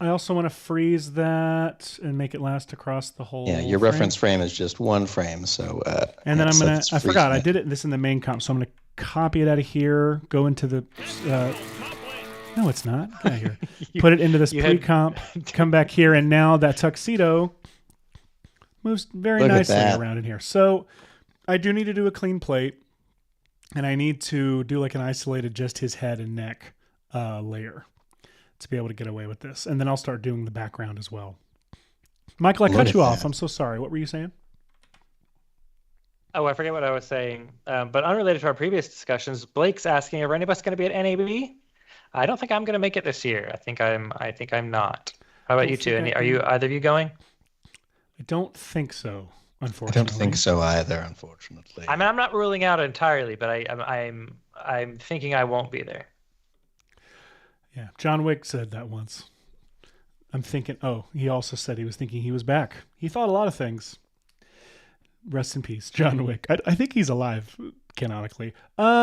I also want to freeze that and make it last across the whole your frame. reference frame is just one frame. So And then I'm going it's to, I forgot, I freezing did this in the main comp. So I'm going to copy it out of here, go into the, no, it's not. Get out of here. Put it into this pre-comp, come back here, and now that tuxedo moves very Look at nicely that. around in here. So I do need to do a clean plate, and I need to do like an isolated just his head and neck layer to be able to get away with this. And then I'll start doing the background as well. Michael, I Look cut at you off. that. I'm so sorry. What were you saying? Oh, I forget what I was saying. But unrelated to our previous discussions, Blake's asking, are any of us going to be at NAB? I don't think I'm going to make it this year. I think I'm not. How about you two? Are you either of you going? I don't think so, I unfortunately. don't think so either, unfortunately. I mean, I'm not ruling out entirely, but I'm thinking I won't be there. Yeah, John Wick said that once. I'm thinking, he also said he was thinking he was back. He thought a lot of things. Rest in peace, John Wick. I think he's alive, canonically.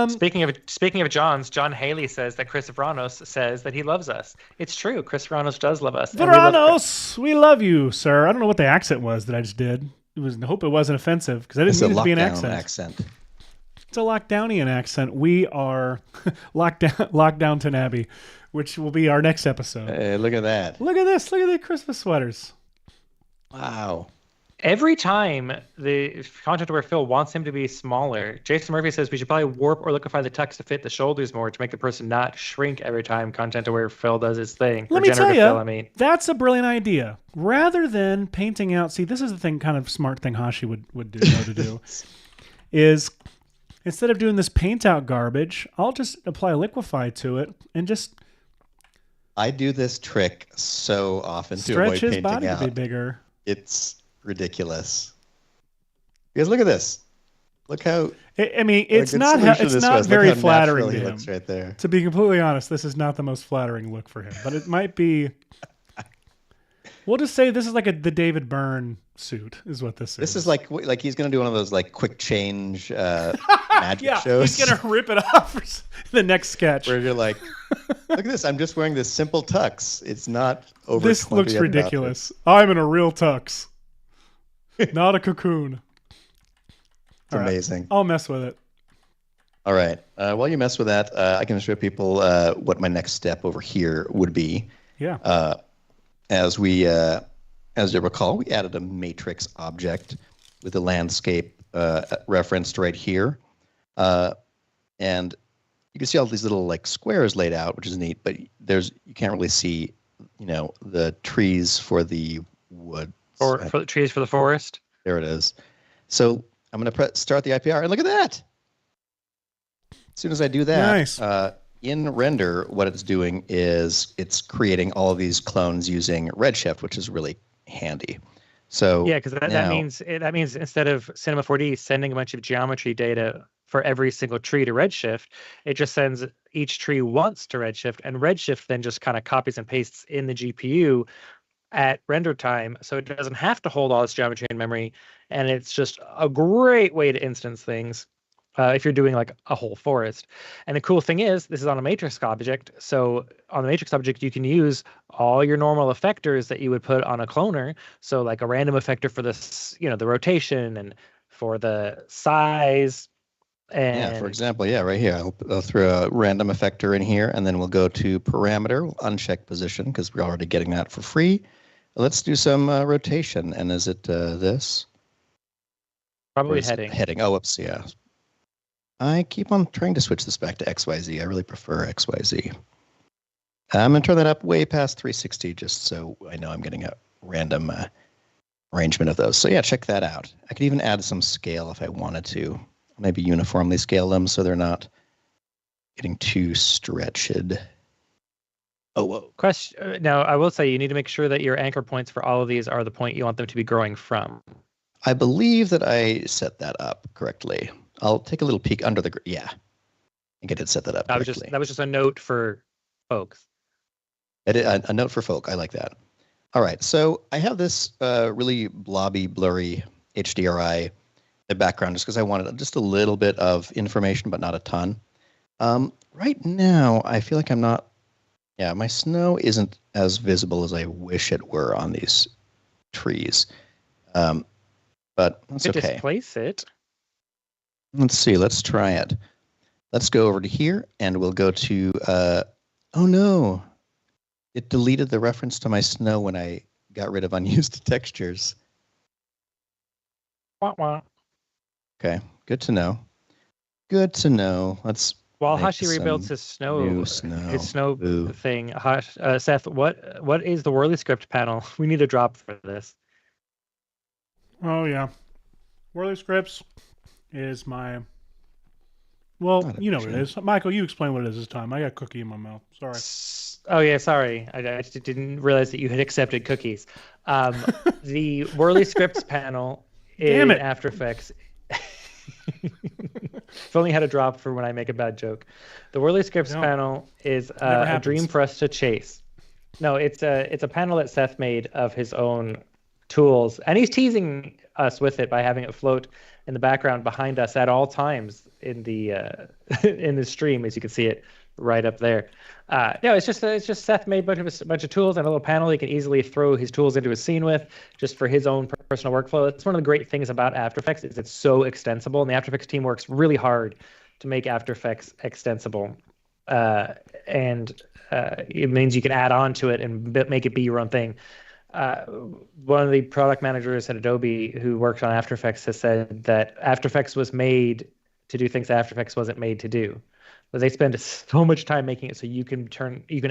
Speaking of Johns, John Haley says that Chris Vranos says that he loves us. It's true. Chris Vranos does love us. And Vranos, we love you, sir. I don't know what the accent was that I just did. I hope it wasn't offensive, because I didn't It's a mean it to be an lockdown accent. accent. It's a lockdownian accent. We are lockdown to Abbey, which will be our next episode. Hey, look at that. Look at this. Look at the Christmas sweaters. Wow. Every time the content where Phil wants him to be smaller, Jason Murphy says we should probably warp or liquefy the tux to fit the shoulders more to make the person not shrink every time content aware Phil does his thing. Let me tell Phil, I you, mean. that's a brilliant idea. Rather than painting out, see, this is the thing, kind of smart thing Hashi would do, know to do, is instead of doing this paint out garbage, I'll just apply liquefy to it and just I do this trick so often to stretch avoid his painting body out. to be bigger. It's ridiculous. Because look at this. Look how. I mean, it's a good not solution to it's this not was. Look very how flattering natural to he him. looks right there. To be completely honest, this is not the most flattering look for him, but it might be. We'll just say this is like the David Byrne suit, is what this is. This is like he's gonna do one of those like quick change magic shows. He's gonna rip it off for the next sketch. where you're like, look at this. I'm just wearing this simple tux. It's not over. This 20 looks of nothing. ridiculous. I'm in a real tux, not a cocoon. It's amazing. I'll mess with it. All right. While you mess with that, I can show people what my next step over here would be. Yeah. As you recall, we added a matrix object with a landscape referenced right here. And you can see all these little like squares laid out, which is neat, but you can't really see, the trees for the wood. For the trees for the forest. There it is. So I'm going to start the IPR, and look at that. As soon as I do that, Nice. In render, what it's doing is it's creating all of these clones using Redshift, which is really handy. So Yeah, because that means instead of Cinema 4D sending a bunch of geometry data for every single tree to redshift. It just sends each tree once to redshift, and redshift then just kind of copies and pastes in the GPU at render time, so it doesn't have to hold all its geometry in memory, and it's just a great way to instance things if you're doing like a whole forest. And the cool thing is, this is on a matrix object, so on the matrix object, you can use all your normal effectors that you would put on a cloner, so like a random effector for this, the rotation, and for the size. And yeah, for example, right here, I'll throw a random effector in here, and then we'll go to parameter, we'll uncheck position, because we're already getting that for free. Let's do some rotation. And is it this? Probably heading. Heading. Oh, whoops, yeah. I keep on trying to switch this back to XYZ. I really prefer XYZ. I'm going to turn that up way past 360 just so I know I'm getting a random arrangement of those. So yeah, check that out. I could even add some scale if I wanted to. Maybe uniformly scale them so they're not getting too stretched. Oh, whoa. Question. Now, I will say you need to make sure that your anchor points for all of these are the point you want them to be growing from. I believe that I set that up correctly. I'll take a little peek under the... Yeah. I think I did set that up correctly. That was just a note for folks. A note for folk. I like that. All right. So I have this really blobby, blurry HDRI background just because I wanted just a little bit of information, but not a ton. Right now, I feel like I'm not... Yeah, my snow isn't as visible as I wish it were on these trees. But that's okay. Displace it. Let's see. Let's try it. Let's go over to here, and we'll go to... oh, no. It deleted the reference to my snow when I got rid of unused textures. Wah, wah. Okay, good to know. Good to know. Let's... While Hashi rebuilds his snow thing, Seth, what is the Whirly script panel? We need a drop for this. Oh yeah, Whirly scripts is my. Well, you know what it is. Michael, you explain what it is this time. I got a cookie in my mouth. Sorry. Oh yeah, sorry. I just didn't realize that you had accepted cookies. The Whirly scripts panel in After Effects. If only had a drop for when I make a bad joke. The Whirly Scripts panel is a dream for us to chase. No, it's a panel that Seth made of his own tools, and he's teasing us with it by having it float in the background behind us at all times in the in the stream, as you can see it right up there. No, it's just Seth made a bunch of tools and a little panel he can easily throw his tools into a scene with, just for his own personal workflow. It's one of the great things about After Effects is it's so extensible, and the After Effects team works really hard to make After Effects extensible. And it means you can add on to it and make it be your own thing. One of the product managers at Adobe who works on After Effects has said that After Effects was made to do things After Effects wasn't made to do. But they spend so much time making it so you can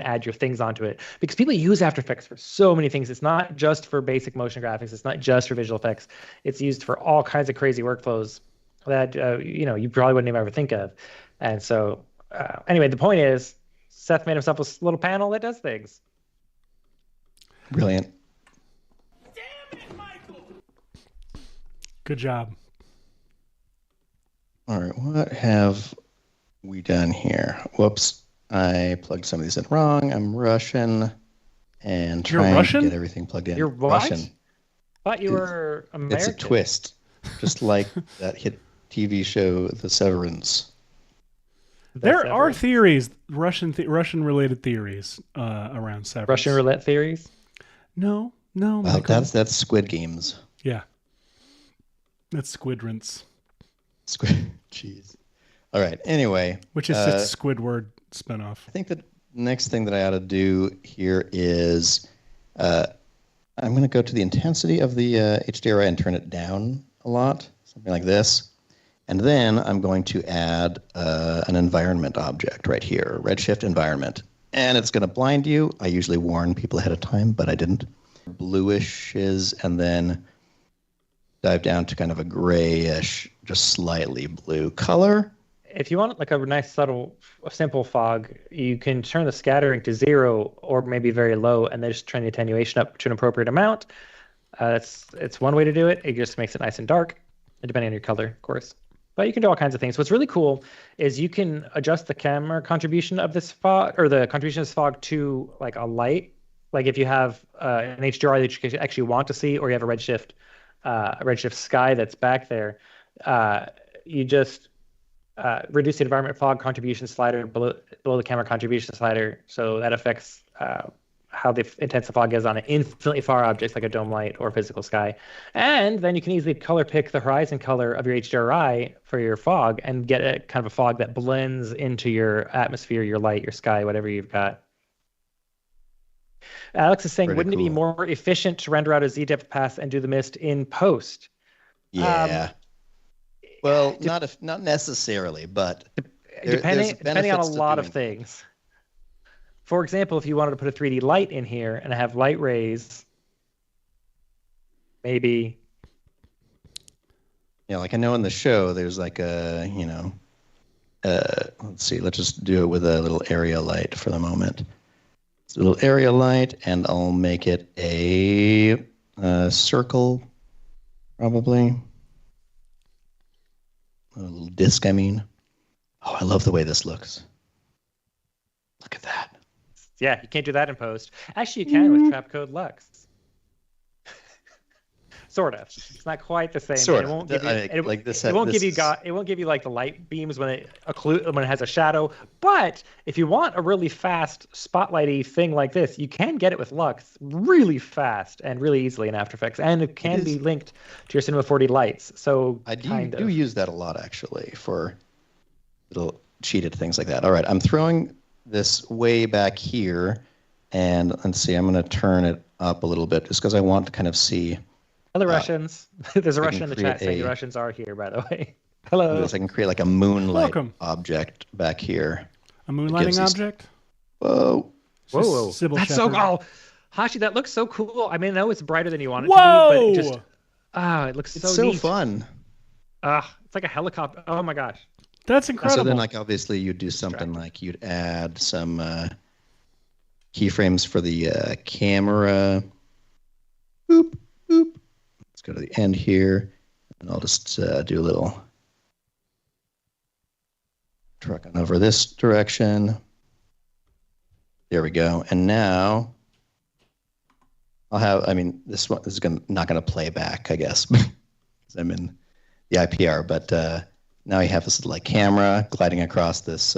add your things onto it, because people use After Effects for so many things. It's not just for basic motion graphics. It's not just for visual effects. It's used for all kinds of crazy workflows that you probably wouldn't even ever think of. And so anyway, the point is Seth made himself a little panel that does things. Brilliant. Damn it, Michael! Good job. All right, what have we done here? Whoops, I plugged some of these in wrong. I'm Russian and trying to get everything plugged in. You're what? Russian. I thought you were American. It's a twist, just like that hit TV show, The Severance. There are theories, Russian-related theories around Severance. Russian roulette theories? No. Well, that's Squid Games. Yeah, that's Squidrance. Jeez. All right. Anyway, which is its Squidward spinoff. I think the next thing that I ought to do here is I'm going to go to the intensity of the HDRI and turn it down a lot, something like this. And then I'm going to add an environment object right here, redshift environment. And it's going to blind you. I usually warn people ahead of time, but I didn't. Bluishes, and then dive down to kind of a grayish, just slightly blue color. If you want like a nice subtle, simple fog, you can turn the scattering to 0 or maybe very low, and then just turn the attenuation up to an appropriate amount. It's one way to do it. It just makes it nice and dark, depending on your color, of course. But you can do all kinds of things. What's really cool is you can adjust the camera contribution of this fog, or the contribution of this fog, to like a light. Like if you have an HDR that you actually want to see, or you have a redshift sky that's back there, you just reduce the environment fog contribution slider below the camera contribution slider, so that affects how the intense the fog is on an infinitely far objects like a dome light or physical sky. And then you can easily color pick the horizon color of your HDRI for your fog and get a kind of a fog that blends into your atmosphere, your light, your sky, whatever you've got. Alex is saying, Pretty wouldn't it be cool. more efficient to render out a Z-depth path and do the mist in post? Yeah. Well, not necessarily, but Depending on a benefits to lot of doing things. For example, if you wanted to put a 3D light in here and have light rays, maybe. Yeah, like I know in the show, there's like a, let's see, let's just do it with a little area light for the moment. It's a little area light, and I'll make it a circle, probably. A little disc, I mean. Oh, I love the way this looks. Look at that. Yeah, you can't do that in post. Actually, you can with trap code Lux. Sort of. It's not quite the same. Sort It of. won't give you, Like this. it won't this give you is- it won't give you like the light beams when it has a shadow. But if you want a really fast spotlighty thing like this, you can get it with Lux really fast and really easily in After Effects, and it can be linked to your Cinema 4D lights. So I do use that a lot, actually, for little cheated things like that. All right, I'm throwing this way back here, and let's see, I'm going to turn it up a little bit just because I want to kind of see. Hello, Russians. There's a we Russian can in the chat create saying the a- Russians are here, by the way. Hello. I can create like a moonlight Welcome. object back here. A gives moonlighting these- object? Whoa. Whoa. Sybil That's Shepherd. so cool. Hashi, that looks so cool. I mean, I know it's brighter than you want it Whoa! to be, but it just it looks It's so so neat. fun. It's like a helicopter. Oh my gosh. That's So incredible. then, like, obviously, you'd do something like you'd add some keyframes for the camera. Boop, boop. Let's go to the end here, and I'll just do a little truck on over this direction. There we go. And now I'll have, I mean, this one is not going to play back, I guess, because I'm in the IPR, but now you have this like camera gliding across this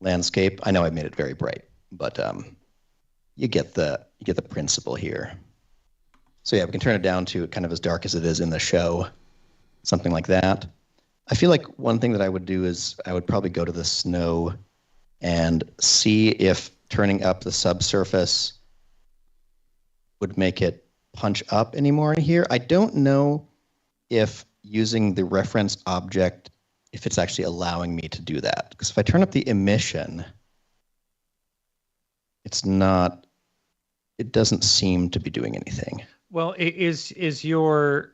landscape. I know I made it very bright, but you get the principle here. So yeah, we can turn it down to kind of as dark as it is in the show, something like that. I feel like one thing that I would do is I would probably go to the snow and see if turning up the subsurface would make it punch up anymore in here. I don't know if using the reference object, if it's actually allowing me to do that. Because if I turn up the emission, it doesn't seem to be doing anything. Well, is your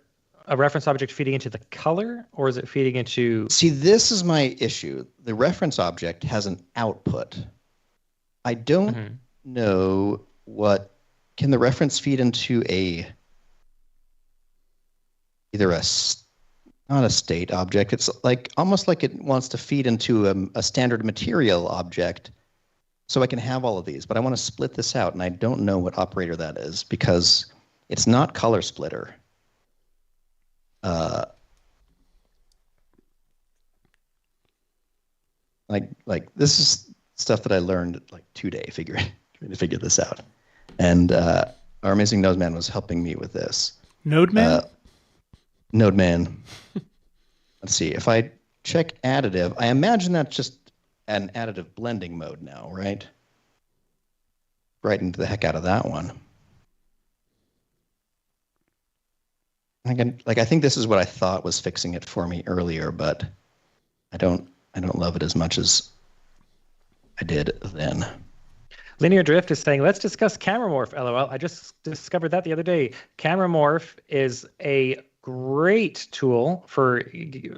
a reference object feeding into the color, or is it feeding into? See, this is my issue. The reference object has an output. I don't know what can the reference feed into either not a state object. It's like almost like it wants to feed into a standard material object. So I can have all of these, but I want to split this out, and I don't know what operator that is because it's not color splitter. Like this is stuff that I learned like 2 days trying to figure this out, and our amazing Node Man was helping me with this. Node Man? Node Man. Let's see if I check additive. I imagine that's just an additive blending mode now, right? Brightened the heck out of that one. I think this is what I thought was fixing it for me earlier, but I don't love it as much as I did then. Linear Drift is saying, let's discuss camera morph, LOL. I just discovered that the other day. Camera morph is a great tool for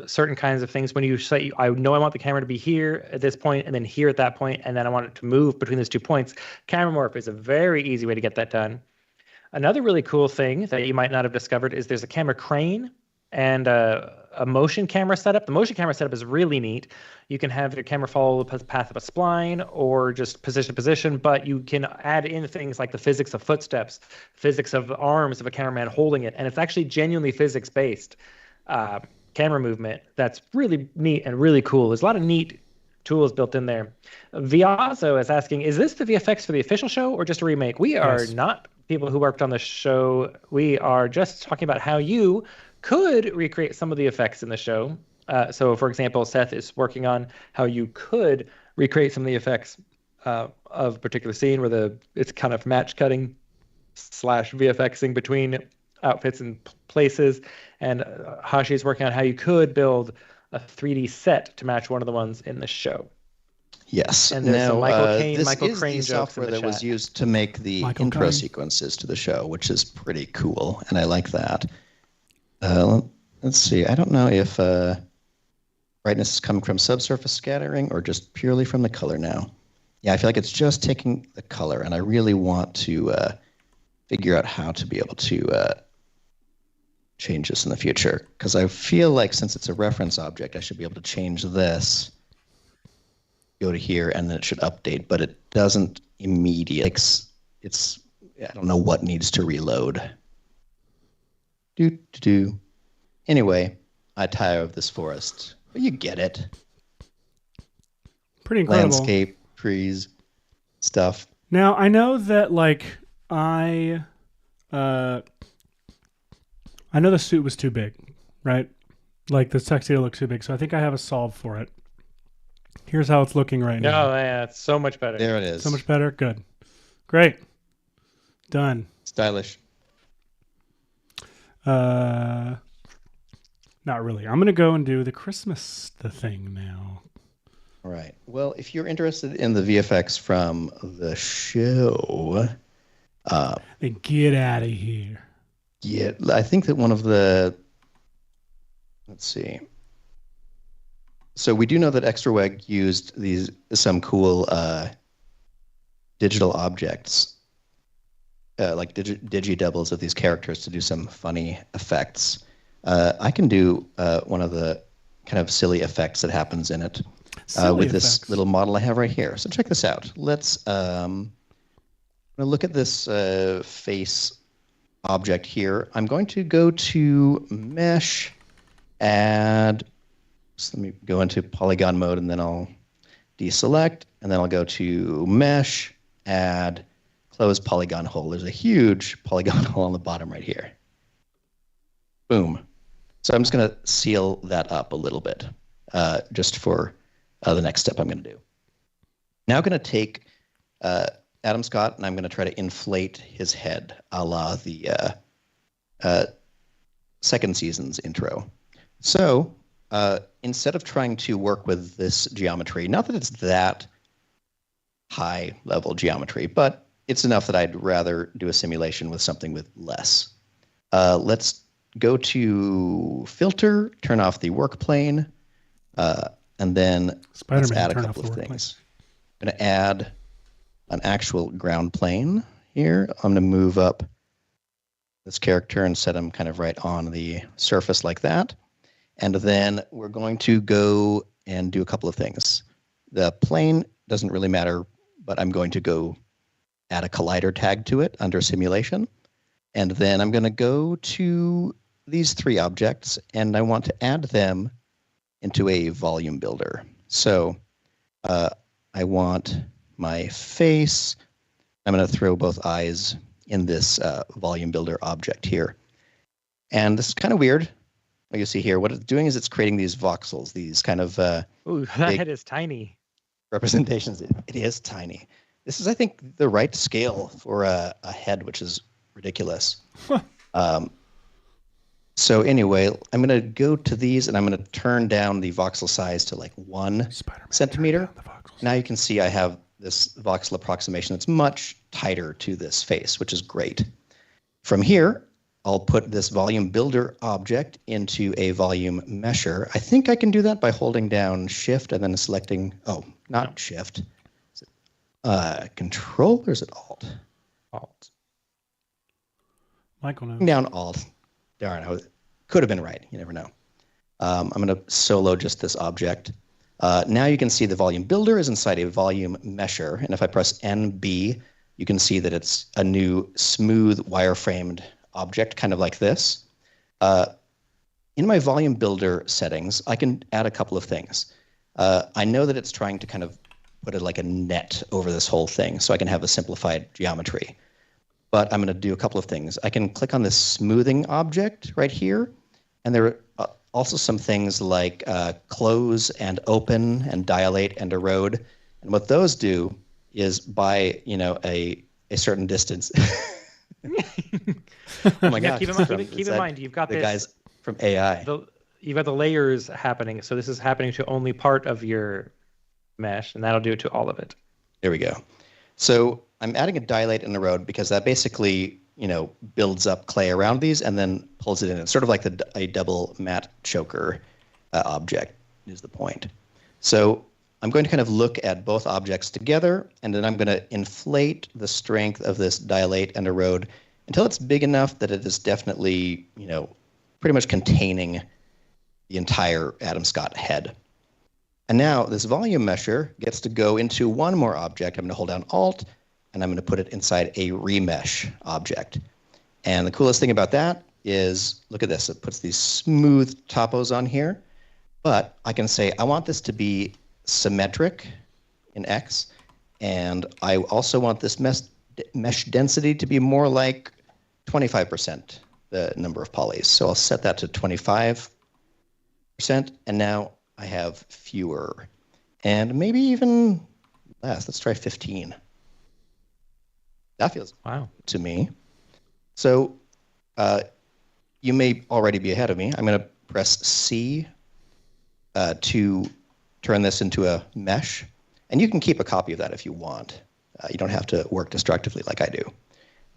certain kinds of things. When you say, I know I want the camera to be here at this point and then here at that point, and then I want it to move between those 2 points. Camera morph is a very easy way to get that done. Another really cool thing that you might not have discovered is there's a camera crane and a a motion camera setup. The motion camera setup is really neat. You can have your camera follow the path of a spline or just position to position, but you can add in things like the physics of footsteps, physics of the arms of a cameraman holding it, and it's actually genuinely physics-based camera movement that's really neat and really cool. There's a lot of neat tools built in there. Viazzo is asking, is this the VFX for the official show or just a remake? We are not people who worked on the show. We are just talking about how you could recreate some of the effects in the show. So, for example, Seth is working on how you could recreate some of the effects of a particular scene where it's kind of match cutting / VFXing between outfits and places. And Hashi is working on how you could build a 3D set to match one of the ones in the show. Yes. And there's some Michael Crane Crane jokes software in the that was chat. used to make the intro sequences to the show, which is pretty cool, and I like that. Let's see. I don't know if brightness is coming from subsurface scattering or just purely from the color now. Yeah, I feel like it's just taking the color, and I really want to figure out how to be able to change this in the future, because I feel like since it's a reference object, I should be able to change this, go to here, and then it should update, but it doesn't immediately. It's I don't know what needs to reload. Anyway, I tire of this forest, but you get it. Pretty incredible. Landscape, trees, stuff. Now I know that I know the suit was too big, right? Like the tuxedo looked too big, so I think I have a solve for it. Here's how it's looking right now. Oh, yeah, it's so much better. There it is. So much better. Good. Great. Done. Stylish. Not really. I'm going to go and do the Christmas thing now. All right. Well, if you're interested in the VFX from the show, then get out of here. yeah, I think that one of the, let's see. So we do know that ExtraWeg used some cool digital objects, like digi doubles of these characters to do some funny effects. I can do one of the kind of silly effects that happens in it with this little model I have right here. So check this out. Let's look at this face object here. I'm going to go to Mesh, add. So let me go into polygon mode, and then I'll deselect, and then I'll go to Mesh, add, close polygon hole. There's a huge polygon hole on the bottom right here. Boom. So I'm just going to seal that up a little bit, just for the next step I'm going to do. Now I'm going to take Adam Scott, and I'm going to try to inflate his head, a la the second season's intro. So instead of trying to work with this geometry, not that it's that high level geometry, but it's enough that I'd rather do a simulation with something with less. Let's go to filter, turn off the work plane, and then let's add a couple of things. I'm going to add an actual ground plane here. I'm going to move up this character and set him kind of right on the surface like that. And then we're going to go and do a couple of things. The plane doesn't really matter, but I'm going to go add a collider tag to it under simulation. And then I'm going to go to these three objects, and I want to add them into a volume builder. So I want my face. I'm going to throw both eyes in this volume builder object here. And this is kind of weird. What you see here, what it's doing is it's creating these voxels, these kind of Ooh, that head is tiny. Representations. It is tiny. This is, I think, the right scale for a head, which is ridiculous. So anyway, I'm going to go to these, and I'm going to turn down the voxel size to like 1 centimeter. Now you can see I have this voxel approximation that's much tighter to this face, which is great. From here, I'll put this volume builder object into a volume mesher. I think I can do that by holding down Shift and then selecting, Shift. Is it Control or is it Alt? Alt. Michael knows. Down Alt. Darn, could have been right. You never know. I'm going to solo just this object. Now you can see the volume builder is inside a volume mesher. And if I press NB, you can see that it's a new smooth wireframed object, kind of like this. In my volume builder settings, I can add a couple of things. I know that it's trying to kind of put it like a net over this whole thing, so I can have a simplified geometry. But I'm going to do a couple of things. I can click on this smoothing object right here, and there are also some things like close and open and dilate and erode. And what those do is by a certain distance. Oh my gosh! Keep in mind, you've got the this, guys from AI. You've got the layers happening, so this is happening to only part of your mesh, and that'll do it to all of it. There we go. So I'm adding a dilate and erode because that basically builds up clay around these and then pulls it in. It's sort of like a double matte choker object is the point. So I'm going to kind of look at both objects together, and then I'm going to inflate the strength of this dilate and erode until it's big enough that it is definitely, pretty much containing the entire Adam Scott head. And now this volume mesher gets to go into one more object. I'm going to hold down Alt, and I'm going to put it inside a remesh object. And the coolest thing about that is, look at this. It puts these smooth topos on here. But I can say, I want this to be symmetric in X, and I also want this mesh density to be more like 25%, the number of polys. So I'll set that to 25%, and now I have fewer. And maybe even less. Let's try 15. That feels wow to me. So you may already be ahead of me. I'm going to press C to turn this into a mesh. And you can keep a copy of that if you want. You don't have to work destructively like I do.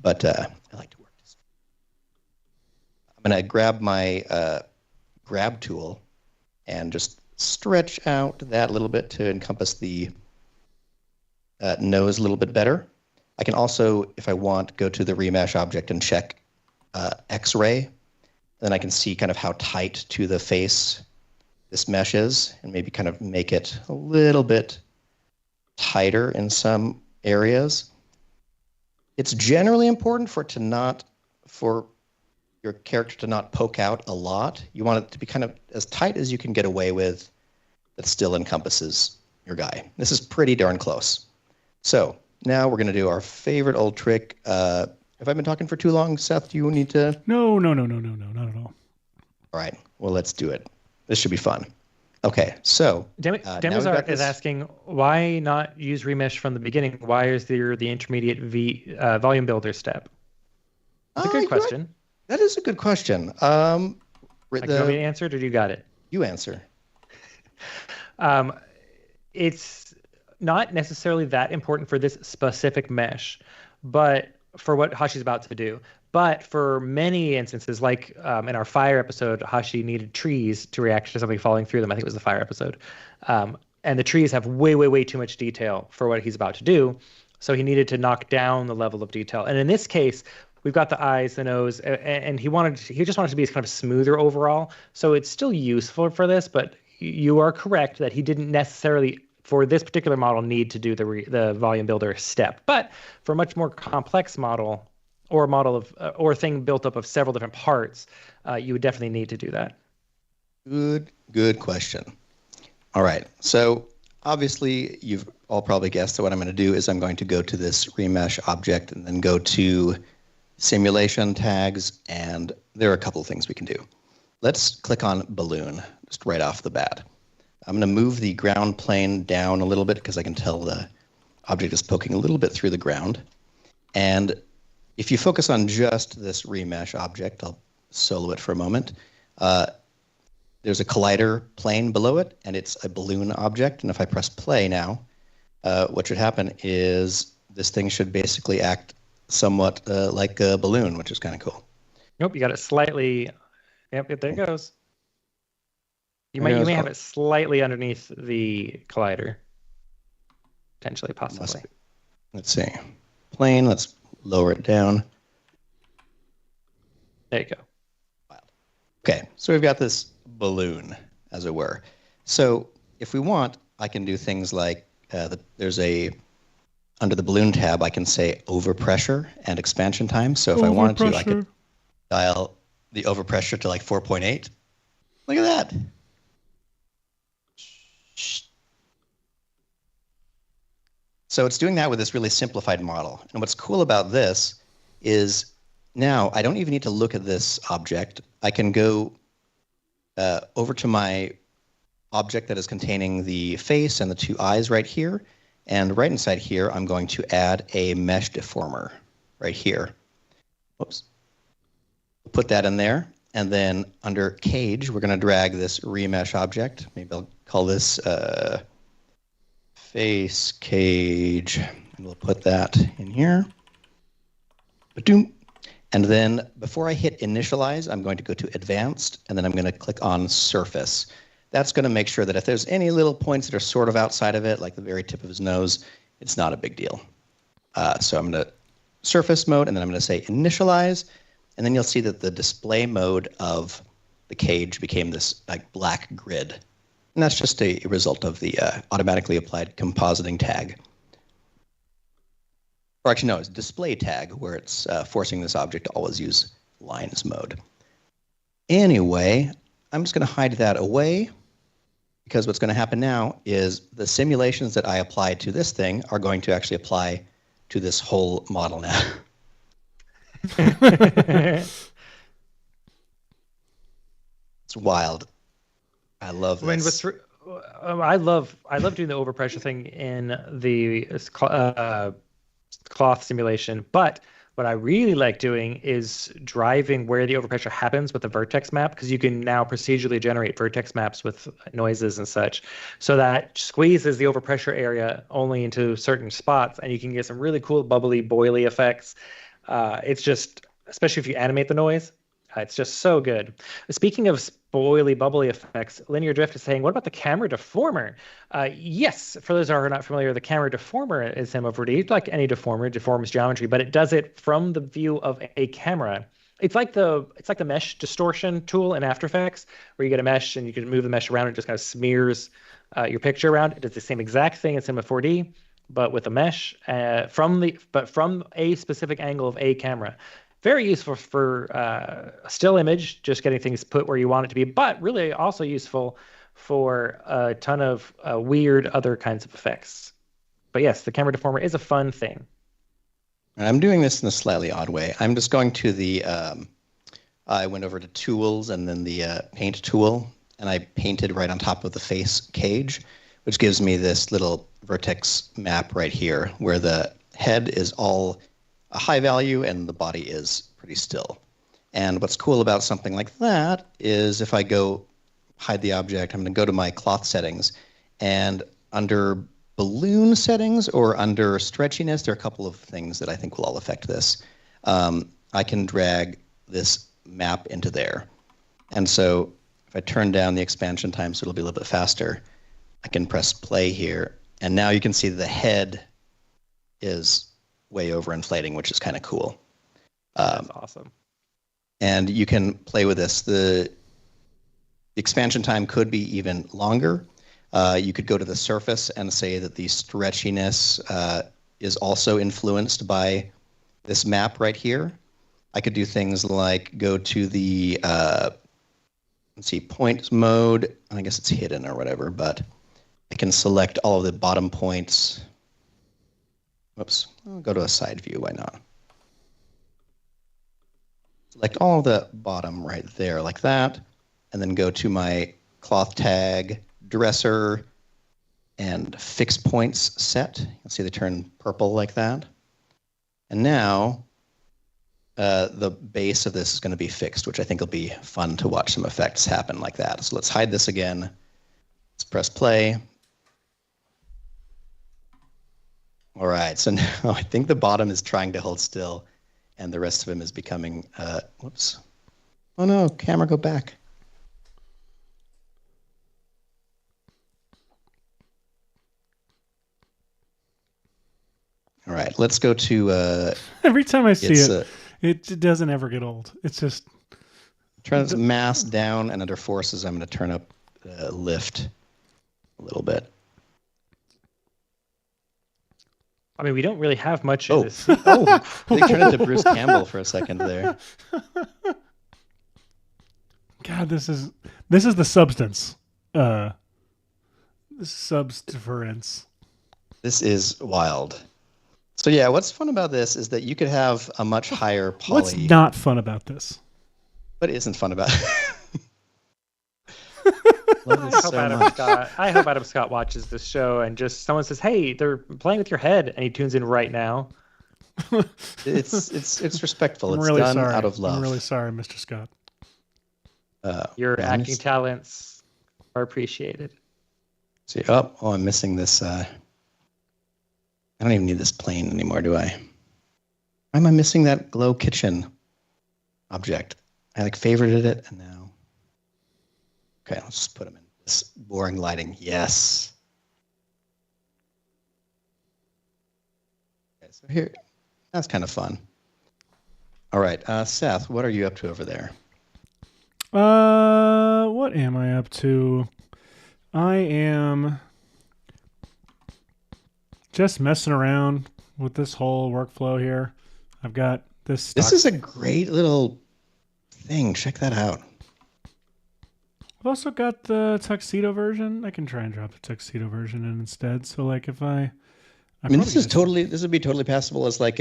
But I like to work destructively. I'm going to grab my grab tool and just stretch out that a little bit to encompass the nose a little bit better. I can also, if I want, go to the remesh object and check X-ray. Then I can see kind of how tight to the face this mesh is, and maybe kind of make it a little bit tighter in some areas. It's generally important for your character to not poke out a lot. You want it to be kind of as tight as you can get away with that still encompasses your guy. This is pretty darn close. So now we're going to do our favorite old trick. Have I been talking for too long, Seth? Do you need to? No, not at all. All right. Well, let's do it. This should be fun. Okay, so Demazar is asking, why not use remesh from the beginning? Why is there the intermediate volume builder step? It's a good question. That is a good question. Do you want me to answer it, or you got it? You answer. It's not necessarily that important for this specific mesh, but for what Hashi's about to do. But for many instances, like in our fire episode, Hashi needed trees to react to something falling through them. I think it was the fire episode. And the trees have way, way, way too much detail for what he's about to do. So he needed to knock down the level of detail. And in this case, we've got the eyes, the nose, and he just wanted to be kind of smoother overall. So it's still useful for this, but you are correct that he didn't necessarily, for this particular model, need to do the volume builder step. But for a much more complex model, or a model of or a thing built up of several different parts, you would definitely need to do that. Good question. All right. So obviously, you've all probably guessed that what I'm going to do is I'm going to go to this remesh object and then go to simulation tags, and there are a couple of things we can do. Let's click on balloon just right off the bat. I'm going to move the ground plane down a little bit because I can tell the object is poking a little bit through the ground. And if you focus on just this remesh object, I'll solo it for a moment. There's a collider plane below it, and it's a balloon object. And if I press play now, what should happen is this thing should basically act somewhat like a balloon, which is kind of cool. Nope, you got it slightly. Yep, there it goes. You may have it slightly underneath the collider, potentially, possibly. Let's see. Plane. Let's lower it down. There you go. Okay, so we've got this balloon, as it were. So if we want, I can do things like under the balloon tab, I can say overpressure and expansion time. So if I wanted to, I could dial the overpressure to like 4.8. Look at that. So it's doing that with this really simplified model. And what's cool about this is now I don't even need to look at this object. I can go over to my object that is containing the face and the two eyes right here. And right inside here, I'm going to add a mesh deformer right here. Whoops. Put that in there. And then under cage, we're going to drag this remesh object. Maybe I'll call this face cage. And we'll put that in here. Ba-doom. And then before I hit initialize, I'm going to go to advanced, and then I'm going to click on surface. That's going to make sure that if there's any little points that are sort of outside of it, like the very tip of his nose, it's not a big deal. So I'm going to surface mode, and then I'm going to say initialize, and then you'll see that the display mode of the cage became this like black grid. And that's just a result of the automatically applied compositing tag. Or actually, no, it's display tag, where it's forcing this object to always use lines mode. Anyway, I'm just going to hide that away, because what's going to happen now is the simulations that I applied to this thing are going to actually apply to this whole model now. It's wild. I love this. I love doing the overpressure thing in the cloth simulation, but what I really like doing is driving where the overpressure happens with the vertex map, because you can now procedurally generate vertex maps with noises and such. So that squeezes the overpressure area only into certain spots, and you can get some really cool bubbly, boily effects. It's just, especially if you animate the noise, it's just so good. Speaking of boily, bubbly effects, Linear Drift is saying, what about the camera deformer? Yes, for those who are not familiar, the camera deformer is M4D. Like any deformer, it deforms geometry, but it does it from the view of a camera. It's like the mesh distortion tool in After Effects, where you get a mesh and you can move the mesh around and it just kind of smears your picture around. It does the same exact thing in Cinema 4D, but with a mesh from a specific angle of a camera. Very useful for a still image, just getting things put where you want it to be, but really also useful for a ton of weird other kinds of effects. But yes, the camera deformer is a fun thing. I'm doing this in a slightly odd way. I'm just going to the, I went over to tools and then the paint tool, and I painted right on top of the face cage, which gives me this little vertex map right here where the head is all a high value and the body is pretty still. And what's cool about something like that is if I go hide the object, I'm going to go to my cloth settings, and under balloon settings or under stretchiness, there are a couple of things that I think will all affect this. I can drag this map into there. And so if I turn down the expansion time so it'll be a little bit faster, I can press play here. And now you can see the head is way overinflating, which is kind of cool. That's awesome. And you can play with this. The expansion time could be even longer. You could go to the surface and say that the stretchiness is also influenced by this map right here. I could do things like go to the, let's see, point mode. I guess it's hidden or whatever, but I can select all of the bottom points. Whoops, I'll go to a side view, why not? Select all the bottom right there like that, and then go to my cloth tag, dresser, and fix points set. You'll see they turn purple like that. And now the base of this is going to be fixed, which I think will be fun to watch some effects happen like that. So let's hide this again. Let's press play. All right, so now I think the bottom is trying to hold still, and the rest of him is becoming, whoops. Oh no, camera, go back. All right, let's go to... Every time I see it, it doesn't ever get old. It's just... Turn this mass down, and under forces, I'm going to turn up lift a little bit. I mean, we don't really have much Oh, in this. They turned into Bruce Campbell for a second there. God, this is the substance. Substance. This is wild. So yeah, what's fun about this is that you could have a much higher poly. What's not fun about this? What isn't fun about it? I hope Adam Scott watches this show and just someone says, "Hey, they're playing with your head," and he tunes in right now. It's respectful. It's really done sorry. out of love. I'm really sorry, Mr. Scott. Your yeah, acting talents are appreciated. See, I'm missing this. I don't even need this plane anymore, do I? Why am I missing that glow kitchen object? I favorited it, and now. Okay, let's just put them in this boring lighting. Yes. Okay, so here, that's kind of fun. All right, Seth, what are you up to over there? What am I up to? I am just messing around with this whole workflow here. I've got this. This is a great little thing. Check that out. I've also got the tuxedo version. I can try and drop the tuxedo version in instead. So if I mean, this would be totally passable as one of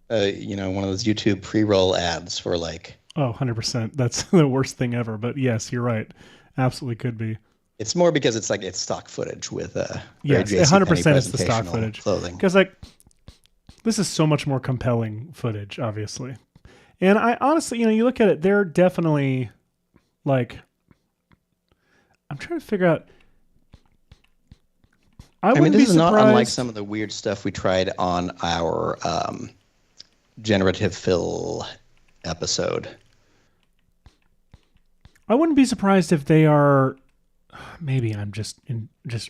those YouTube pre-roll ads for Oh, 100%. That's the worst thing ever. But yes, you're right. Absolutely could be. It's more because it's stock footage with yes, 100% it's the stock footage clothing. Because this is so much more compelling footage, obviously. And I honestly, you look at it, they're definitely I'm trying to figure out. I mean, this is not unlike some of the weird stuff we tried on our generative fill episode. I wouldn't be surprised if they are. Maybe I'm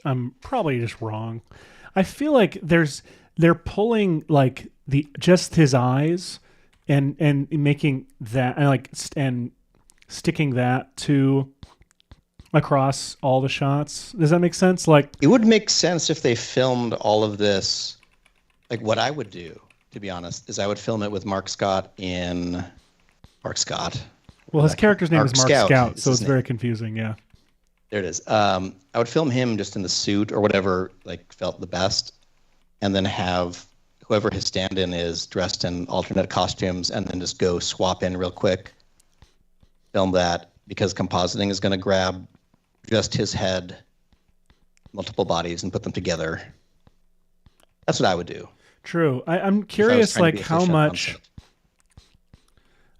I'm probably just wrong. I feel like they're pulling just his eyes and making that and sticking that to across all the shots. Does that make sense? It would make sense if they filmed all of this. What I would do, to be honest, is I would film it with Mark Scott. Well, his character's name is Mark Scout, so it's name. very confusing. Yeah. There it is. I would film him just in the suit or whatever felt the best, and then have whoever his stand-in is dressed in alternate costumes, and then just go swap in real quick, film that, because compositing is going to grab just his head, multiple bodies, and put them together. That's what I would do. True. I'm curious, how much,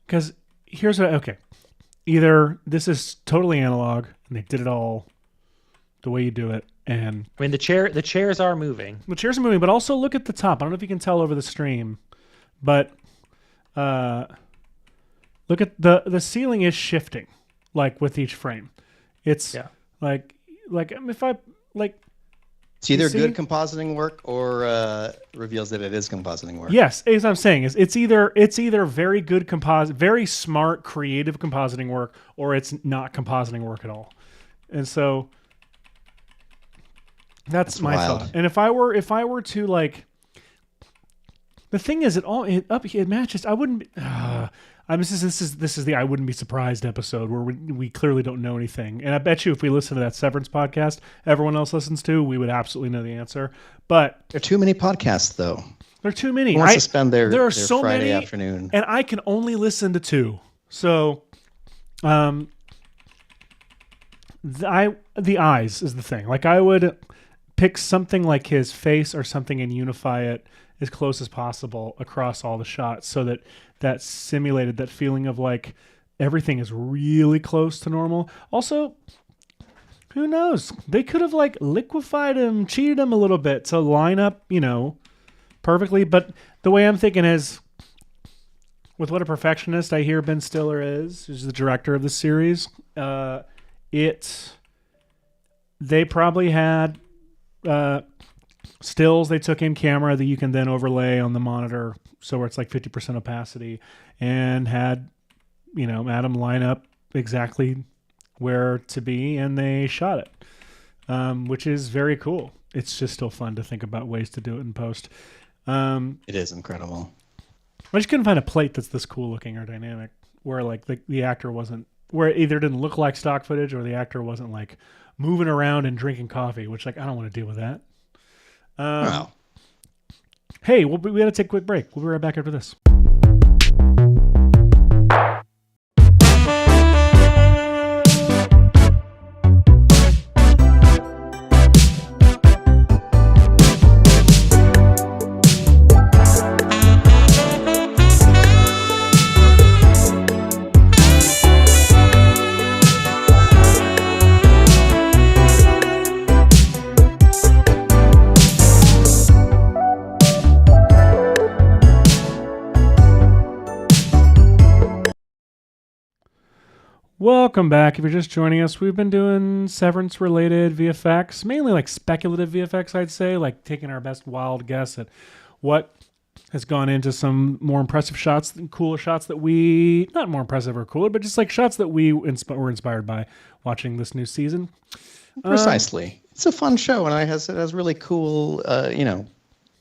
because here's what. Okay, either this is totally analog and they did it all the way you do it, and I mean the chairs are moving. The chairs are moving, but also look at the top. I don't know if you can tell over the stream, but look at the ceiling is shifting, with each frame. It's if I it's either good compositing work or reveals that it is compositing work. Yes, as I'm saying, it's either very good very smart, creative compositing work, or it's not compositing work at all. And so that's my wild. thought. And if I were to the thing is, it matches. I wouldn't. This is the I wouldn't be surprised episode where we clearly don't know anything. And I bet you if we listen to that Severance podcast everyone else listens to, we would absolutely know the answer. But there are too many podcasts, though. There are too many. Who wants to spend there are their so Friday many, afternoon? and I can only listen to 2. So, the eyes is the thing. I would pick something like his face or something and unify it as close as possible across all the shots, so that simulated that feeling of everything is really close to normal. Also, who knows? They could have liquefied him, cheated him a little bit to line up, perfectly. But the way I'm thinking is, with what a perfectionist I hear Ben Stiller is, who's the director of the series, they probably had stills they took in camera that you can then overlay on the monitor, so where it's 50% opacity, and had Adam line up exactly where to be, and they shot it, which is very cool. It's just still fun to think about ways to do it in post. It is incredible. I just couldn't find a plate that's this cool looking or dynamic, where like the actor wasn't, where it either didn't look like stock footage or the actor wasn't like moving around and drinking coffee, which like I don't want to deal with that. Wow. Hey, we got to take a quick break. We'll be right back after this. Welcome back. If you're just joining us, we've been doing Severance related VFX, mainly like speculative VFX, I'd say, like taking our best wild guess at what has gone into some more impressive shots, cooler shots that we, not more impressive or cooler, but just like shots that we were inspired by watching this new season. Precisely. It's a fun show, and it has really cool,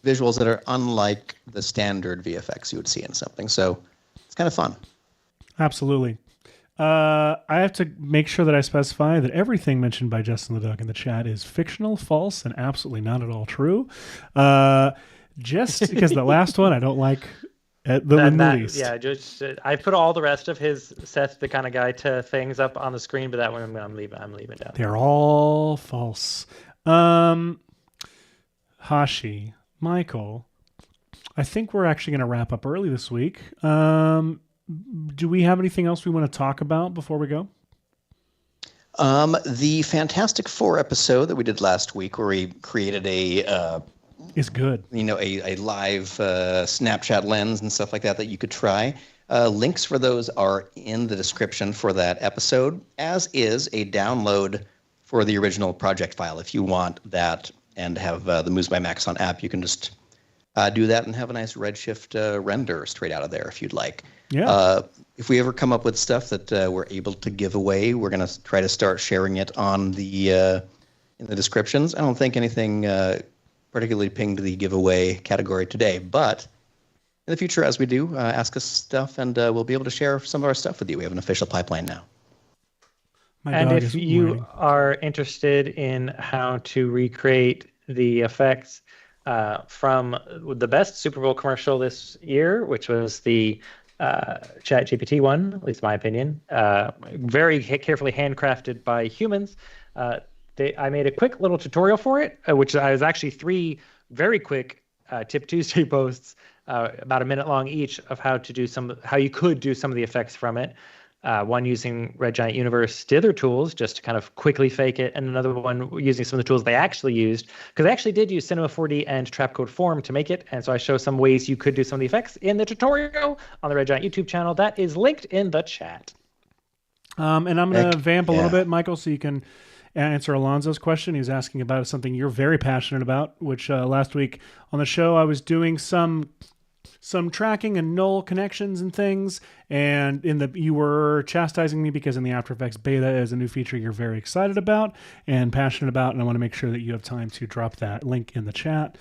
visuals that are unlike the standard VFX you would see in something. So it's kind of fun. Absolutely. I have to make sure that I specify that everything mentioned by Justin the Duck in the chat is fictional, false, and absolutely not at all true. Just because the last one I don't like at the least. Yeah, just I put all the rest of his Seth the kind of guy to things up on the screen, but that one I'm leaving down. They're all false. Hashi, Michael, I think we're actually going to wrap up early this week. Do we have anything else we want to talk about before we go? The Fantastic Four episode that we did last week, where we created is good. A live Snapchat lens and stuff like that you could try. Links for those are in the description for that episode, as is a download for the original project file. If you want that and have the Moves by Maxon app, you can just do that and have a nice Redshift render straight out of there if you'd like. Yeah. If we ever come up with stuff that we're able to give away, we're going to try to start sharing it on the in the descriptions. I don't think anything particularly pinged the giveaway category today, but in the future, as we do, ask us stuff, and we'll be able to share some of our stuff with you. We have an official pipeline now. And if you are interested in how to recreate the effects from the best Super Bowl commercial this year, which was the ChatGPT one, at least in my opinion, very carefully handcrafted by humans. I made a quick little tutorial for it, which was actually 3 very quick Tip Tuesday posts, about a minute long each, of how you could do some of the effects from it. One using Red Giant Universe dither tools just to kind of quickly fake it, and another one using some of the tools they actually used, because they actually did use Cinema 4D and Trapcode Form to make it. And so I show some ways you could do some of the effects in the tutorial on the Red Giant YouTube channel. That is linked in the chat. And I'm going to vamp a little bit, Michael, so you can answer Alonzo's question. He was asking about something you're very passionate about, which last week on the show I was doing some tracking and null connections and things, and you were chastising me because in the After Effects beta is a new feature you're very excited about and passionate about, and I want to make sure that you have time to drop that link in the chat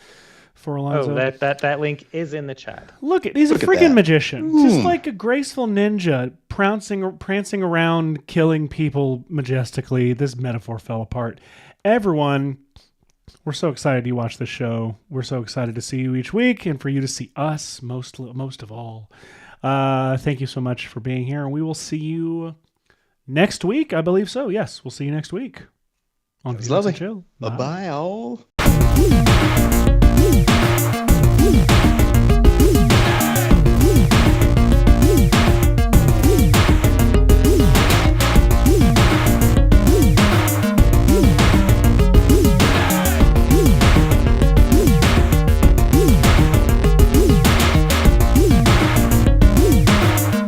for Alonzo. Oh, that link is in the chat. Look, he's a freaking magician. Just like a graceful ninja prancing around, killing people majestically. This metaphor fell apart. Everyone, we're so excited you watch the show. We're so excited to see you each week and for you to see us most of all. Thank you so much for being here, and we will see you next week. I believe so. Yes, we'll see you next week. It's lovely. Bye-bye, all.